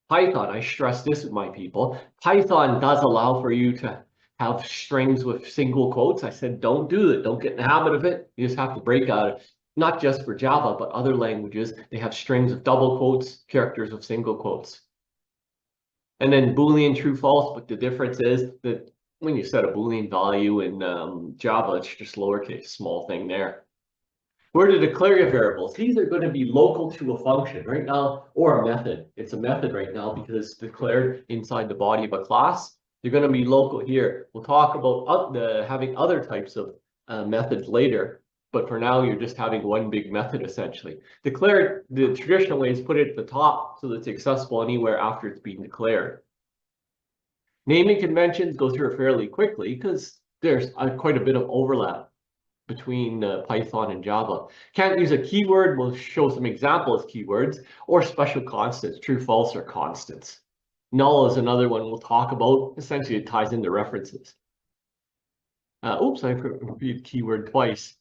Python, I stress this with my people, Python does allow for you to have strings with single quotes. I said, don't do it. Don't get in the habit of it. You just have to break out of it. Not just for Java, but other languages, they have strings of double quotes, characters of single quotes. And then Boolean true false, but the difference is that when you set a Boolean value in Java, it's just lowercase, small thing there. Where to declare your variables? These are going to be local to a function right now, or a method. It's a method right now because it's declared inside the body of a class. They're going to be local here. We'll talk about having other types of methods later, but for now, you're just having one big method essentially. Declared, the traditional way is put it at the top so that it's accessible anywhere after it's been declared. Naming conventions, go through it fairly quickly because there's quite a bit of overlap between Python and Java. Can't use a keyword. We'll show some examples keywords or special constants, true, false, or constants. Null is another one we'll talk about. Essentially, it ties into references. Oops, I repeated keyword twice.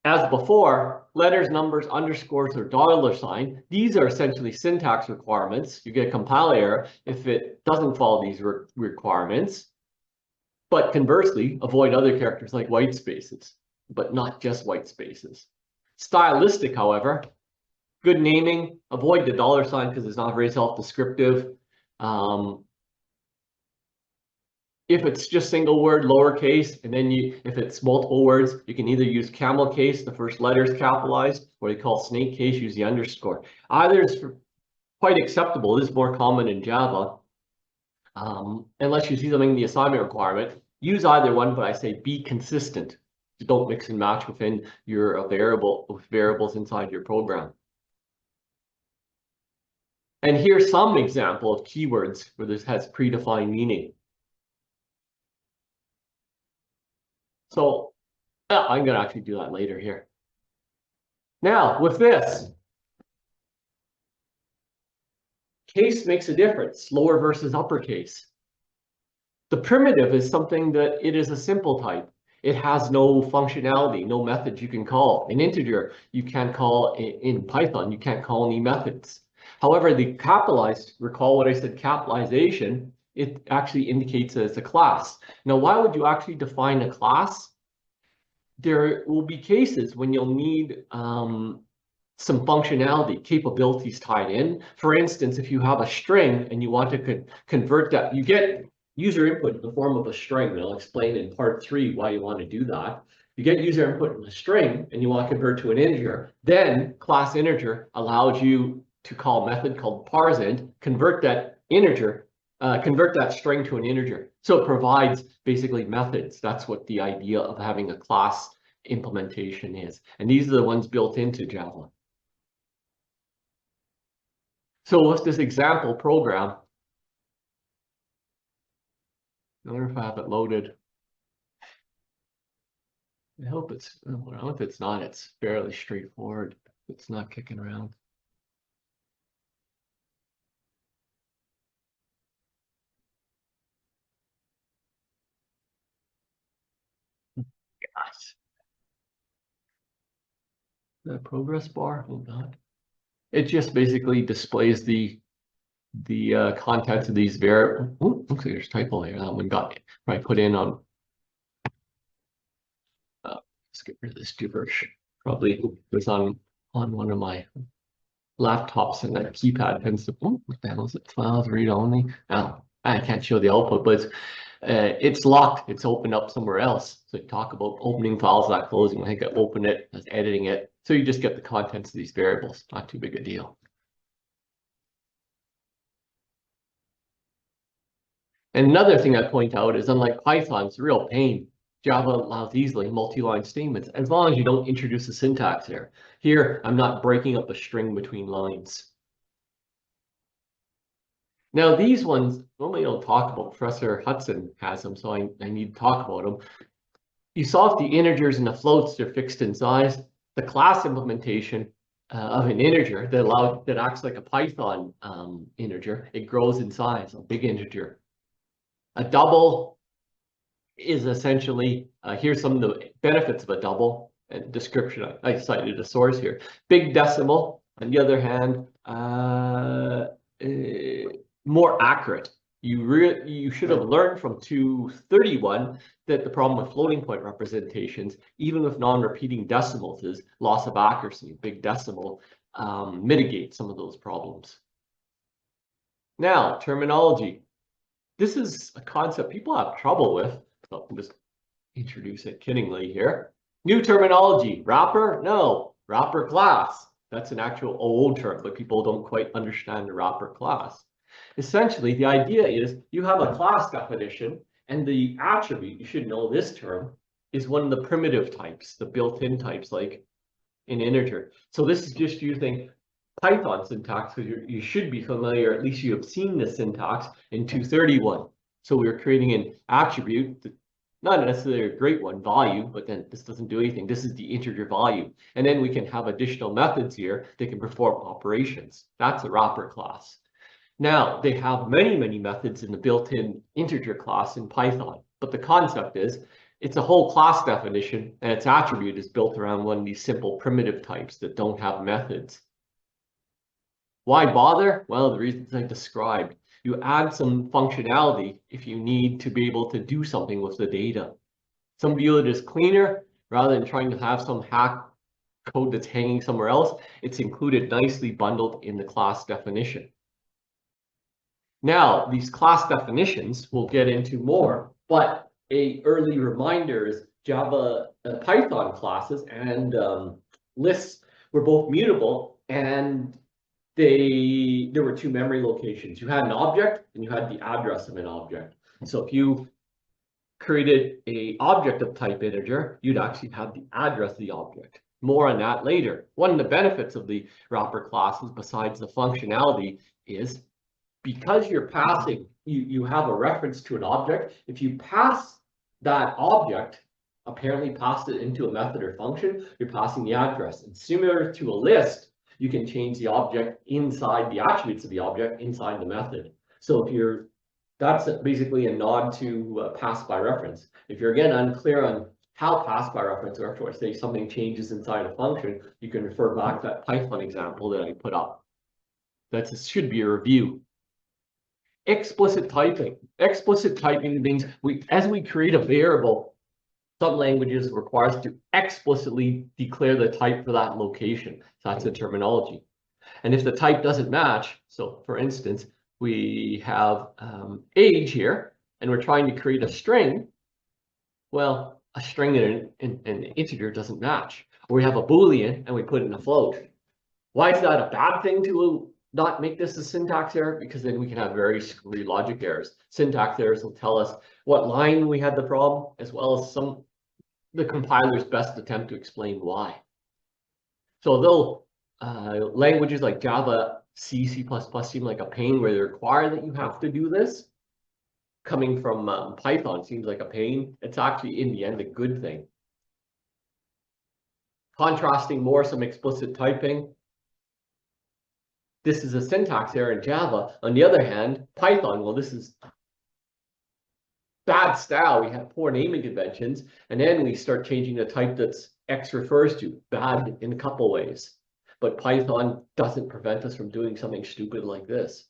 As before, letters, numbers, underscores, or $sign, these are essentially syntax requirements. You get a compile error if it doesn't follow these requirements. But conversely, avoid other characters like white spaces, but not just white spaces. Stylistic, however, good naming, avoid the $sign because it's not very self-descriptive. If it's just single word, lowercase, and then if it's multiple words, you can either use camel case, the first letter is capitalized, or they call snake case, use the underscore. Either is quite acceptable. This is more common in Java. Unless you see something in the assignment requirement, use either one, but I say be consistent. Don't mix and match within your variables inside your program. And here's some example of keywords where this has predefined meaning. So I'm going to actually do that later here. Now, with this, case makes a difference, lower versus uppercase. The primitive is something that it is a simple type. It has no functionality, no methods you can call. An integer, you can't call in Python, you can't call any methods. However, the capitalized, recall what I said, capitalization, it actually indicates that it's a class. Now, why would you actually define a class? There will be cases when you'll need some functionality, capabilities tied in. For instance, if you have a string and you want to convert that, you get user input in the form of a string. And I'll explain in part 3 why you want to do that. You get user input in a string and you want to convert to an integer. Then class integer allows you to call a method called parseInt, convert that string to an integer. So it provides basically methods. That's what the idea of having a class implementation is. And these are the ones built into Java. So with this example program, I wonder if I have it loaded. I hope it's, well, if it's not, it's fairly straightforward. It's not kicking around. Gosh. The progress bar, hold on. It just basically displays the contents of these variables. Looks like there's a typo here. That one got probably put in on. Let's get rid of this gibberish. Probably was on one of my laptops, and that keypad tends to. Oh, what the hell is it? Files read only. Oh, I can't show the output, but it's locked. It's opened up somewhere else. So you talk about opening files, not closing. I think I open it, that's editing it. So you just get the contents of these variables. Not too big a deal. And another thing I point out is, unlike Python, it's a real pain. Java allows easily multi-line statements, as long as you don't introduce a syntax here. Here, I'm not breaking up a string between lines. Now, these ones, normally don't talk about. Professor Hudson has them, so I need to talk about them. You saw if the integers and the floats are fixed in size. The class implementation of an integer that acts like a Python integer, it grows in size, a big integer. A double is essentially, here's some of the benefits of a double and description. I cited a source here. Big decimal, on the other hand, more accurate. You should have learned from 231 that the problem with floating point representations, even with non-repeating decimals, is loss of accuracy. Big decimal mitigates some of those problems. Now, terminology. This is a concept people have trouble with. So I'll just introduce it kiddingly here. New terminology. Wrapper? No. Wrapper class. That's an actual old term, but people don't quite understand the wrapper class. Essentially, the idea is you have a class definition, and the attribute, you should know this term, is one of the primitive types, the built-in types, like an integer. So this is just using Python syntax, because you should be familiar, at least you have seen the syntax in 231. So we're creating an attribute, not necessarily a great one, value, but then this doesn't do anything. This is the integer value. And then we can have additional methods here that can perform operations. That's a wrapper class. Now, they have many, many methods in the built-in integer class in Python, but the concept is it's a whole class definition, and its attribute is built around one of these simple primitive types that don't have methods. Why bother? Well, the reasons I described. You add some functionality if you need to be able to do something with the data. Some view it as cleaner rather than trying to have some hack code that's hanging somewhere else. It's included nicely bundled in the class definition. Now, these class definitions we'll get into more, but a early reminder is Java Python classes and lists were both mutable, and there were two memory locations. You had an object and you had the address of an object. So if you created an object of type integer, you'd actually have the address of the object. More on that later. One of the benefits of the wrapper classes, besides the functionality, is because you're passing, you have a reference to an object. If you pass that object, apparently passed it into a method or function, you're passing the address. And similar to a list, you can change the object inside the attributes of the object inside the method. So if that's basically a nod to pass by reference. If you're again unclear on how pass by reference works, or say something changes inside a function, you can refer back to that Python example that I put up. That should be a review. Explicit typing. Explicit typing means as we create a variable, some languages require us to explicitly declare the type for that location. So that's the terminology. And if the type doesn't match, so for instance, we have age here, and we're trying to create a string. Well, a string and an integer doesn't match. Or we have a Boolean and we put it in a float. Why is that a bad thing to not make this a syntax error? Because then we can have very screwy logic errors. Syntax errors will tell us what line we had the problem, as well as the compiler's best attempt to explain why. So though languages like Java, C, C++ seem like a pain where they require that you have to do this, coming from Python seems like a pain. It's actually, in the end, a good thing. Contrasting more, some explicit typing. This is a syntax error in Java. On the other hand, Python, well, this is bad style. We have poor naming conventions, and then we start changing the type that's X refers to. Bad in a couple ways. But Python doesn't prevent us from doing something stupid like this.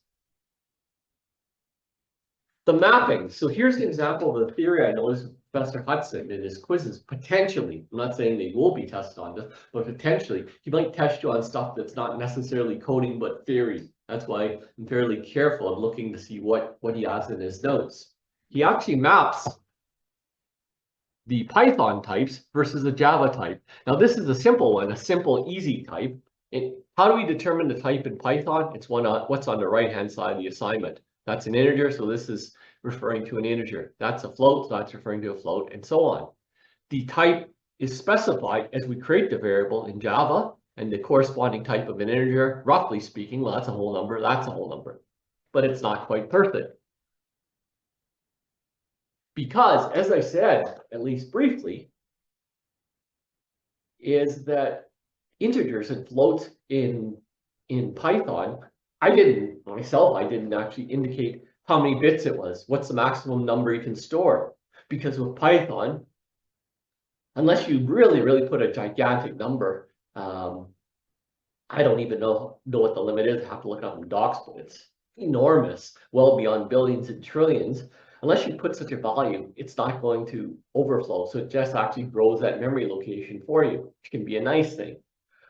The mapping. So here's an example of the theory I noticed Professor Hudson in his quizzes. Potentially, I'm not saying they will be tested on this, but potentially he might test you on stuff that's not necessarily coding but theory. That's why I'm fairly careful of looking to see what he has in his notes. He actually maps the Python types versus the Java type. Now this is a simple one, a simple, easy type. How do we determine the type in Python? It's what's on the right-hand side of the assignment. That's an integer, so this is referring to an integer. That's a float, so that's referring to a float, and so on. The type is specified as we create the variable in Java, and the corresponding type of an integer, roughly speaking, well, that's a whole number, that's a whole number. But it's not quite perfect. Because, as I said, at least briefly, is that integers and floats in Python, I didn't actually indicate how many bits it was. What's the maximum number you can store? Because with Python, unless you really put a gigantic number, I don't even know what the limit is. I have to look it up in docs, but it's enormous, well beyond billions and trillions. Unless you put such a value, it's not going to overflow. So it just actually grows that memory location for you, which can be a nice thing.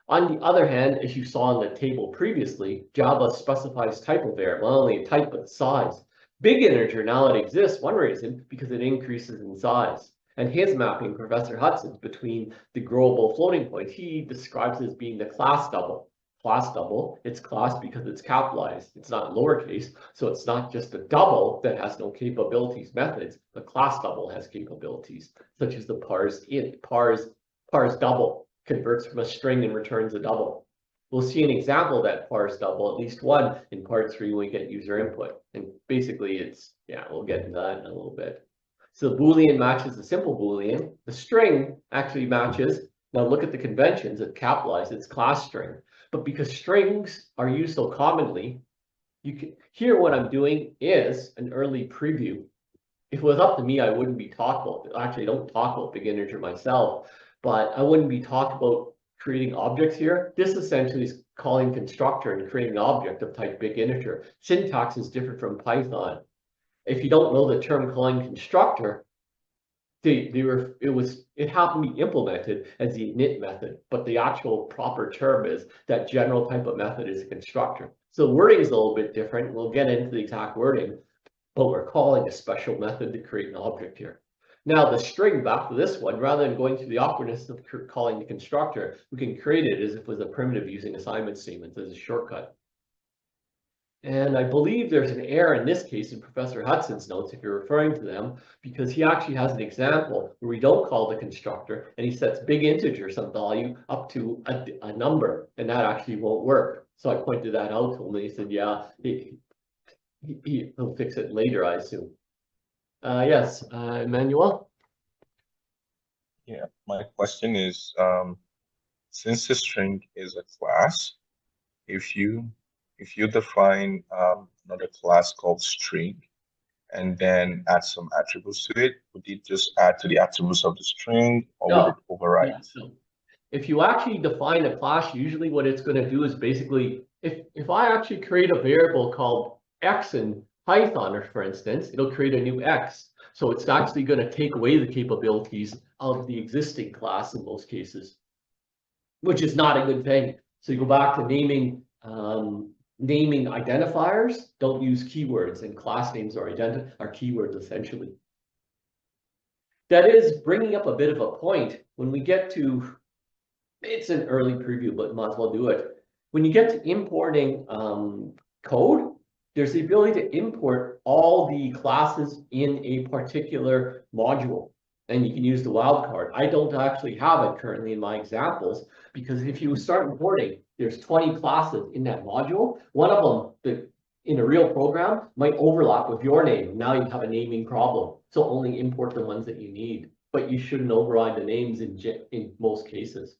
On the other hand, as you saw in the table previously, Java specifies type of variable, not only a type, but size. Big integer, now it exists, one reason, because it increases in size. And his mapping, Professor Hudson's, between the growable floating points, he describes it as being the class double. Class double, it's class because it's capitalized. It's not lowercase, so it's not just a double that has no capabilities methods. The class double has capabilities, such as the parse double. Converts from a string and returns a double. We'll see an example of that parse double, at least one, in part 3 when we get user input. And basically it's, we'll get into that in a little bit. So the Boolean matches the simple Boolean. The string actually matches. Now look at the conventions. It's capitalized, it's class string. But because strings are used so commonly, you can here what I'm doing is an early preview. If it was up to me, I wouldn't be talking about, actually I don't talk about big integer myself, but I wouldn't be talking about creating objects here. This essentially is calling constructor and creating an object of type big integer. Syntax is different from Python. If you don't know the term calling constructor, it happened to be implemented as the init method, but the actual proper term is that general type of method is a constructor. So the wording is a little bit different. We'll get into the exact wording, but we're calling a special method to create an object here. Now the string, back to this one, rather than going through the awkwardness of calling the constructor, we can create it as if it was a primitive using assignment statements as a shortcut. And I believe there's an error in this case in Professor Hudson's notes, if you're referring to them, because he actually has an example where we don't call the constructor and he sets big integer, some value, up to a number, and that actually won't work. So I pointed that out to him and he said, yeah, he'll fix it later, I assume. Yes, Emmanuel?
Yeah, my question is, since the string is a class, if you define another class called string and then add some attributes to it, would it just add to the attributes of the string, or would it override?
Yeah, so if you actually define a class, usually what it's going to do is basically, if I actually create a variable called x in Python, or for instance, it'll create a new x. So it's actually going to take away the capabilities of the existing class in most cases, which is not a good thing. So you go back to naming identifiers. Don't use keywords, and class names are keywords essentially. That is bringing up a bit of a point when we get to, it's an early preview, but might as well do it. When you get to importing code, there's the ability to import all the classes in a particular module, and you can use the wildcard. I don't actually have it currently in my examples, because if you start importing, there's 20 classes in that module. One of them, in a real program, might overlap with your name. Now you have a naming problem. So only import the ones that you need, but you shouldn't override the names in most cases.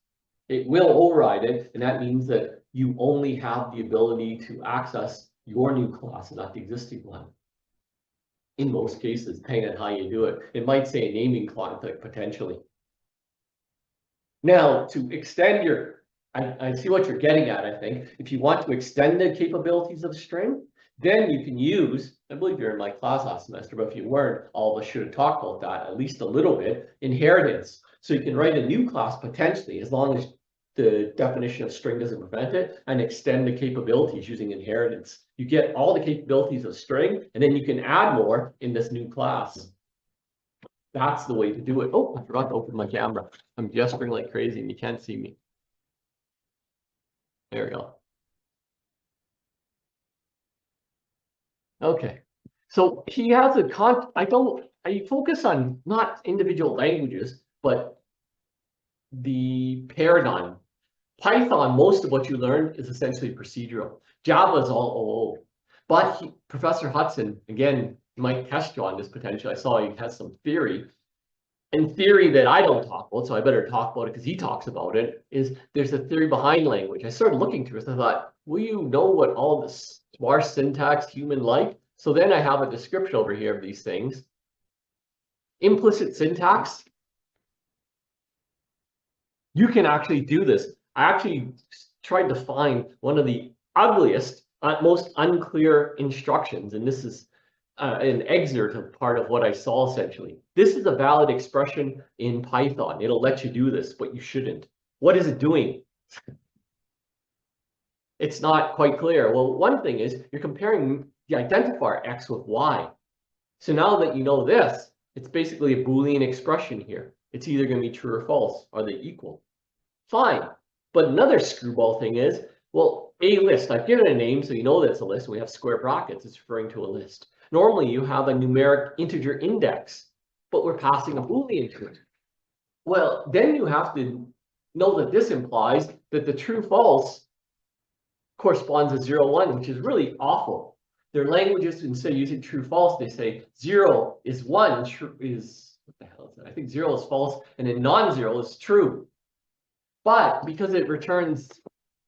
It will override it, and that means that you only have the ability to access your new class, not the existing one. In most cases, depending on how you do it. It might say a naming conflict potentially. Now, to extend your, I see what you're getting at, I think. If you want to extend the capabilities of string, then you can use, I believe you're in my class last semester, but if you weren't, all of us should have talked about that at least a little bit, inheritance. So you can write a new class potentially, as long as the definition of string doesn't prevent it, and extend the capabilities using inheritance. You get all the capabilities of string, and then you can add more in this new class. That's the way to do it. Oh, I forgot to open my camera. I'm gesturing like crazy and you can't see me. There we go. Okay. So he has a I focus on not individual languages, but the paradigm. Python, most of what you learn is essentially procedural. Java is all OO. But Professor Hudson, again, might test you on this potentially. I saw he has some theory. And theory that I don't talk about, so I better talk about it because he talks about it, is there's a theory behind language. I started looking through it and I thought, will you know what all this sparse syntax human like? So then I have a description over here of these things. Implicit syntax. You can actually do this. I actually tried to find one of the ugliest, most unclear instructions, and this is an excerpt of part of what I saw essentially. This is a valid expression in Python. It'll let you do this, but you shouldn't. What is it doing? It's not quite clear. Well, one thing is you're comparing the identifier X with Y. So now that you know this, it's basically a Boolean expression here. It's either going to be true or false. Are they equal? Fine. But another screwball thing is, well, a list. I've given a name so you know that it's a list. We have square brackets. It's referring to a list. Normally, you have a numeric integer index, but we're passing a Boolean to it. Well, then you have to know that this implies that the true-false corresponds to 0, 1, which is really awful. Their languages, instead of using true-false, they say 0 is 1, true is, what the hell is that? I think 0 is false, and then non-zero is true. But because it returns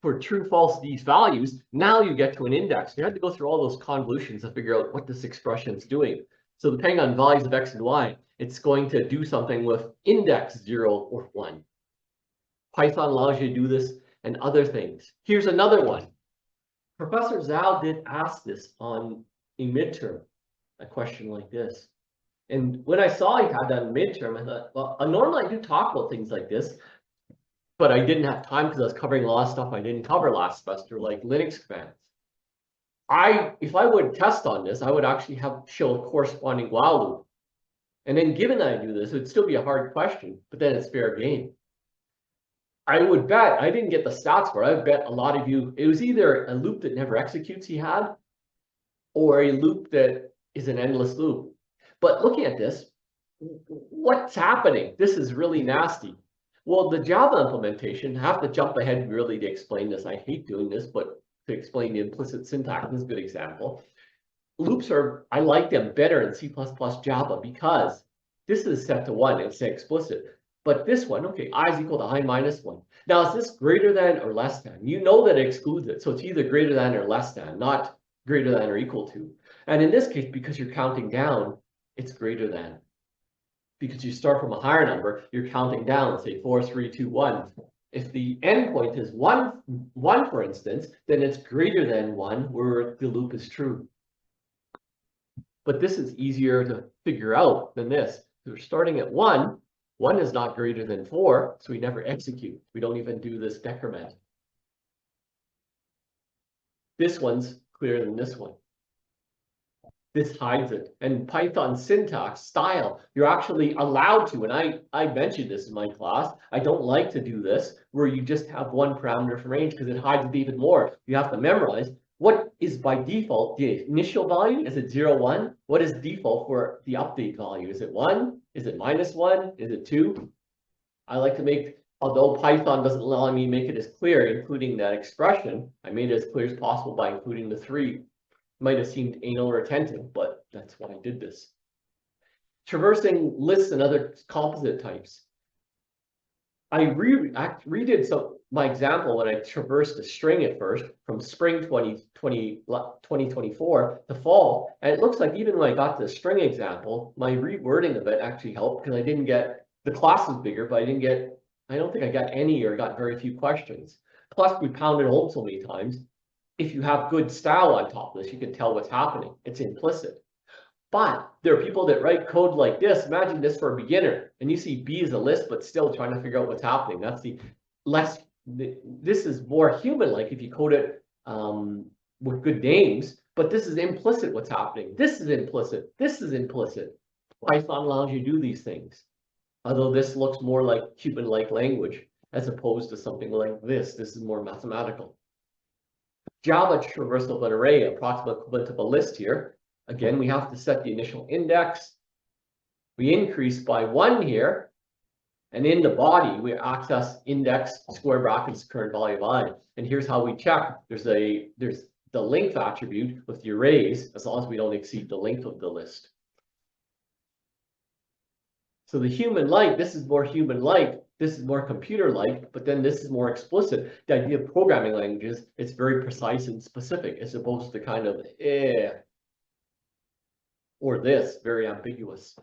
for true, false, these values, now you get to an index. You have to go through all those convolutions to figure out what this expression is doing. So depending on values of X and Y, it's going to do something with index 0 or 1. Python allows you to do this and other things. Here's another one. Professor Zhao did ask this on a midterm, a question like this. And when I saw he had that midterm, I thought, well, normally I do talk about things like this, but I didn't have time because I was covering a lot of stuff I didn't cover last semester, like Linux commands. If I would test on this, I would actually show a corresponding while loop. And then given that I do this, it would still be a hard question, but then it's fair game. I would bet, I didn't get the stats for it, I would bet a lot of you, it was either a loop that never executes he had, or a loop that is an endless loop. But looking at this, what's happening? This is really nasty. Well, the Java implementation, I have to jump ahead really to explain this. I hate doing this, but to explain the implicit syntax, this is a good example. Loops are, I like them better in C++ Java because this is set to 1, it's explicit. But this one, okay, I is equal to I minus 1. Now, is this greater than or less than? You know that it excludes it, so it's either greater than or less than, not greater than or equal to. And in this case, because you're counting down, it's greater than. Because you start from a higher number, you're counting down, say 4, 3, 2, 1. If the endpoint is 1, for instance, then it's greater than 1 where the loop is true. But this is easier to figure out than this. We're starting at 1. 1 is not greater than 4, so we never execute. We don't even do this decrement. This one's clearer than this one. This hides it. And Python syntax style, you're actually allowed to, and I mentioned this in my class, I don't like to do this, where you just have one parameter for range because it hides it even more. You have to memorize what is by default the initial value. Is it 0, 1? What is default for the update value? Is it 1? Is it minus 1? Is it 2? I like to make, although Python doesn't allow me to make it as clear, including that expression, I made it as clear as possible by including the 3. Might have seemed anal retentive, but that's why I did this. Traversing lists and other composite types. I redid my example when I traversed the string at first from spring 2024 to fall. And it looks like even when I got to the string example, my rewording of it actually helped because I didn't get, the class was bigger, but I don't think I got any or got very few questions. Plus we pounded home so many times. If you have good style on top of this, you can tell what's happening. It's implicit. But there are people that write code like this. Imagine this for a beginner, and you see B as a list, but still trying to figure out what's happening. That's this is more human-like if you code it with good names, but this is implicit what's happening. This is implicit. This is implicit. Python allows you to do these things. Although this looks more like human-like language as opposed to something like this. This is more mathematical. Java traversal of an array, approximate equivalent of a list here. Again, we have to set the initial index. We increase by 1 here. And in the body, we access index, square brackets, current value of I. And here's how we check. There's the length attribute with the arrays, as long as we don't exceed the length of the list. So the human-like, this is more human-like, this is more computer-like, but then this is more explicit. The idea of programming languages, it's very precise and specific, as opposed to kind of, or this, very ambiguous.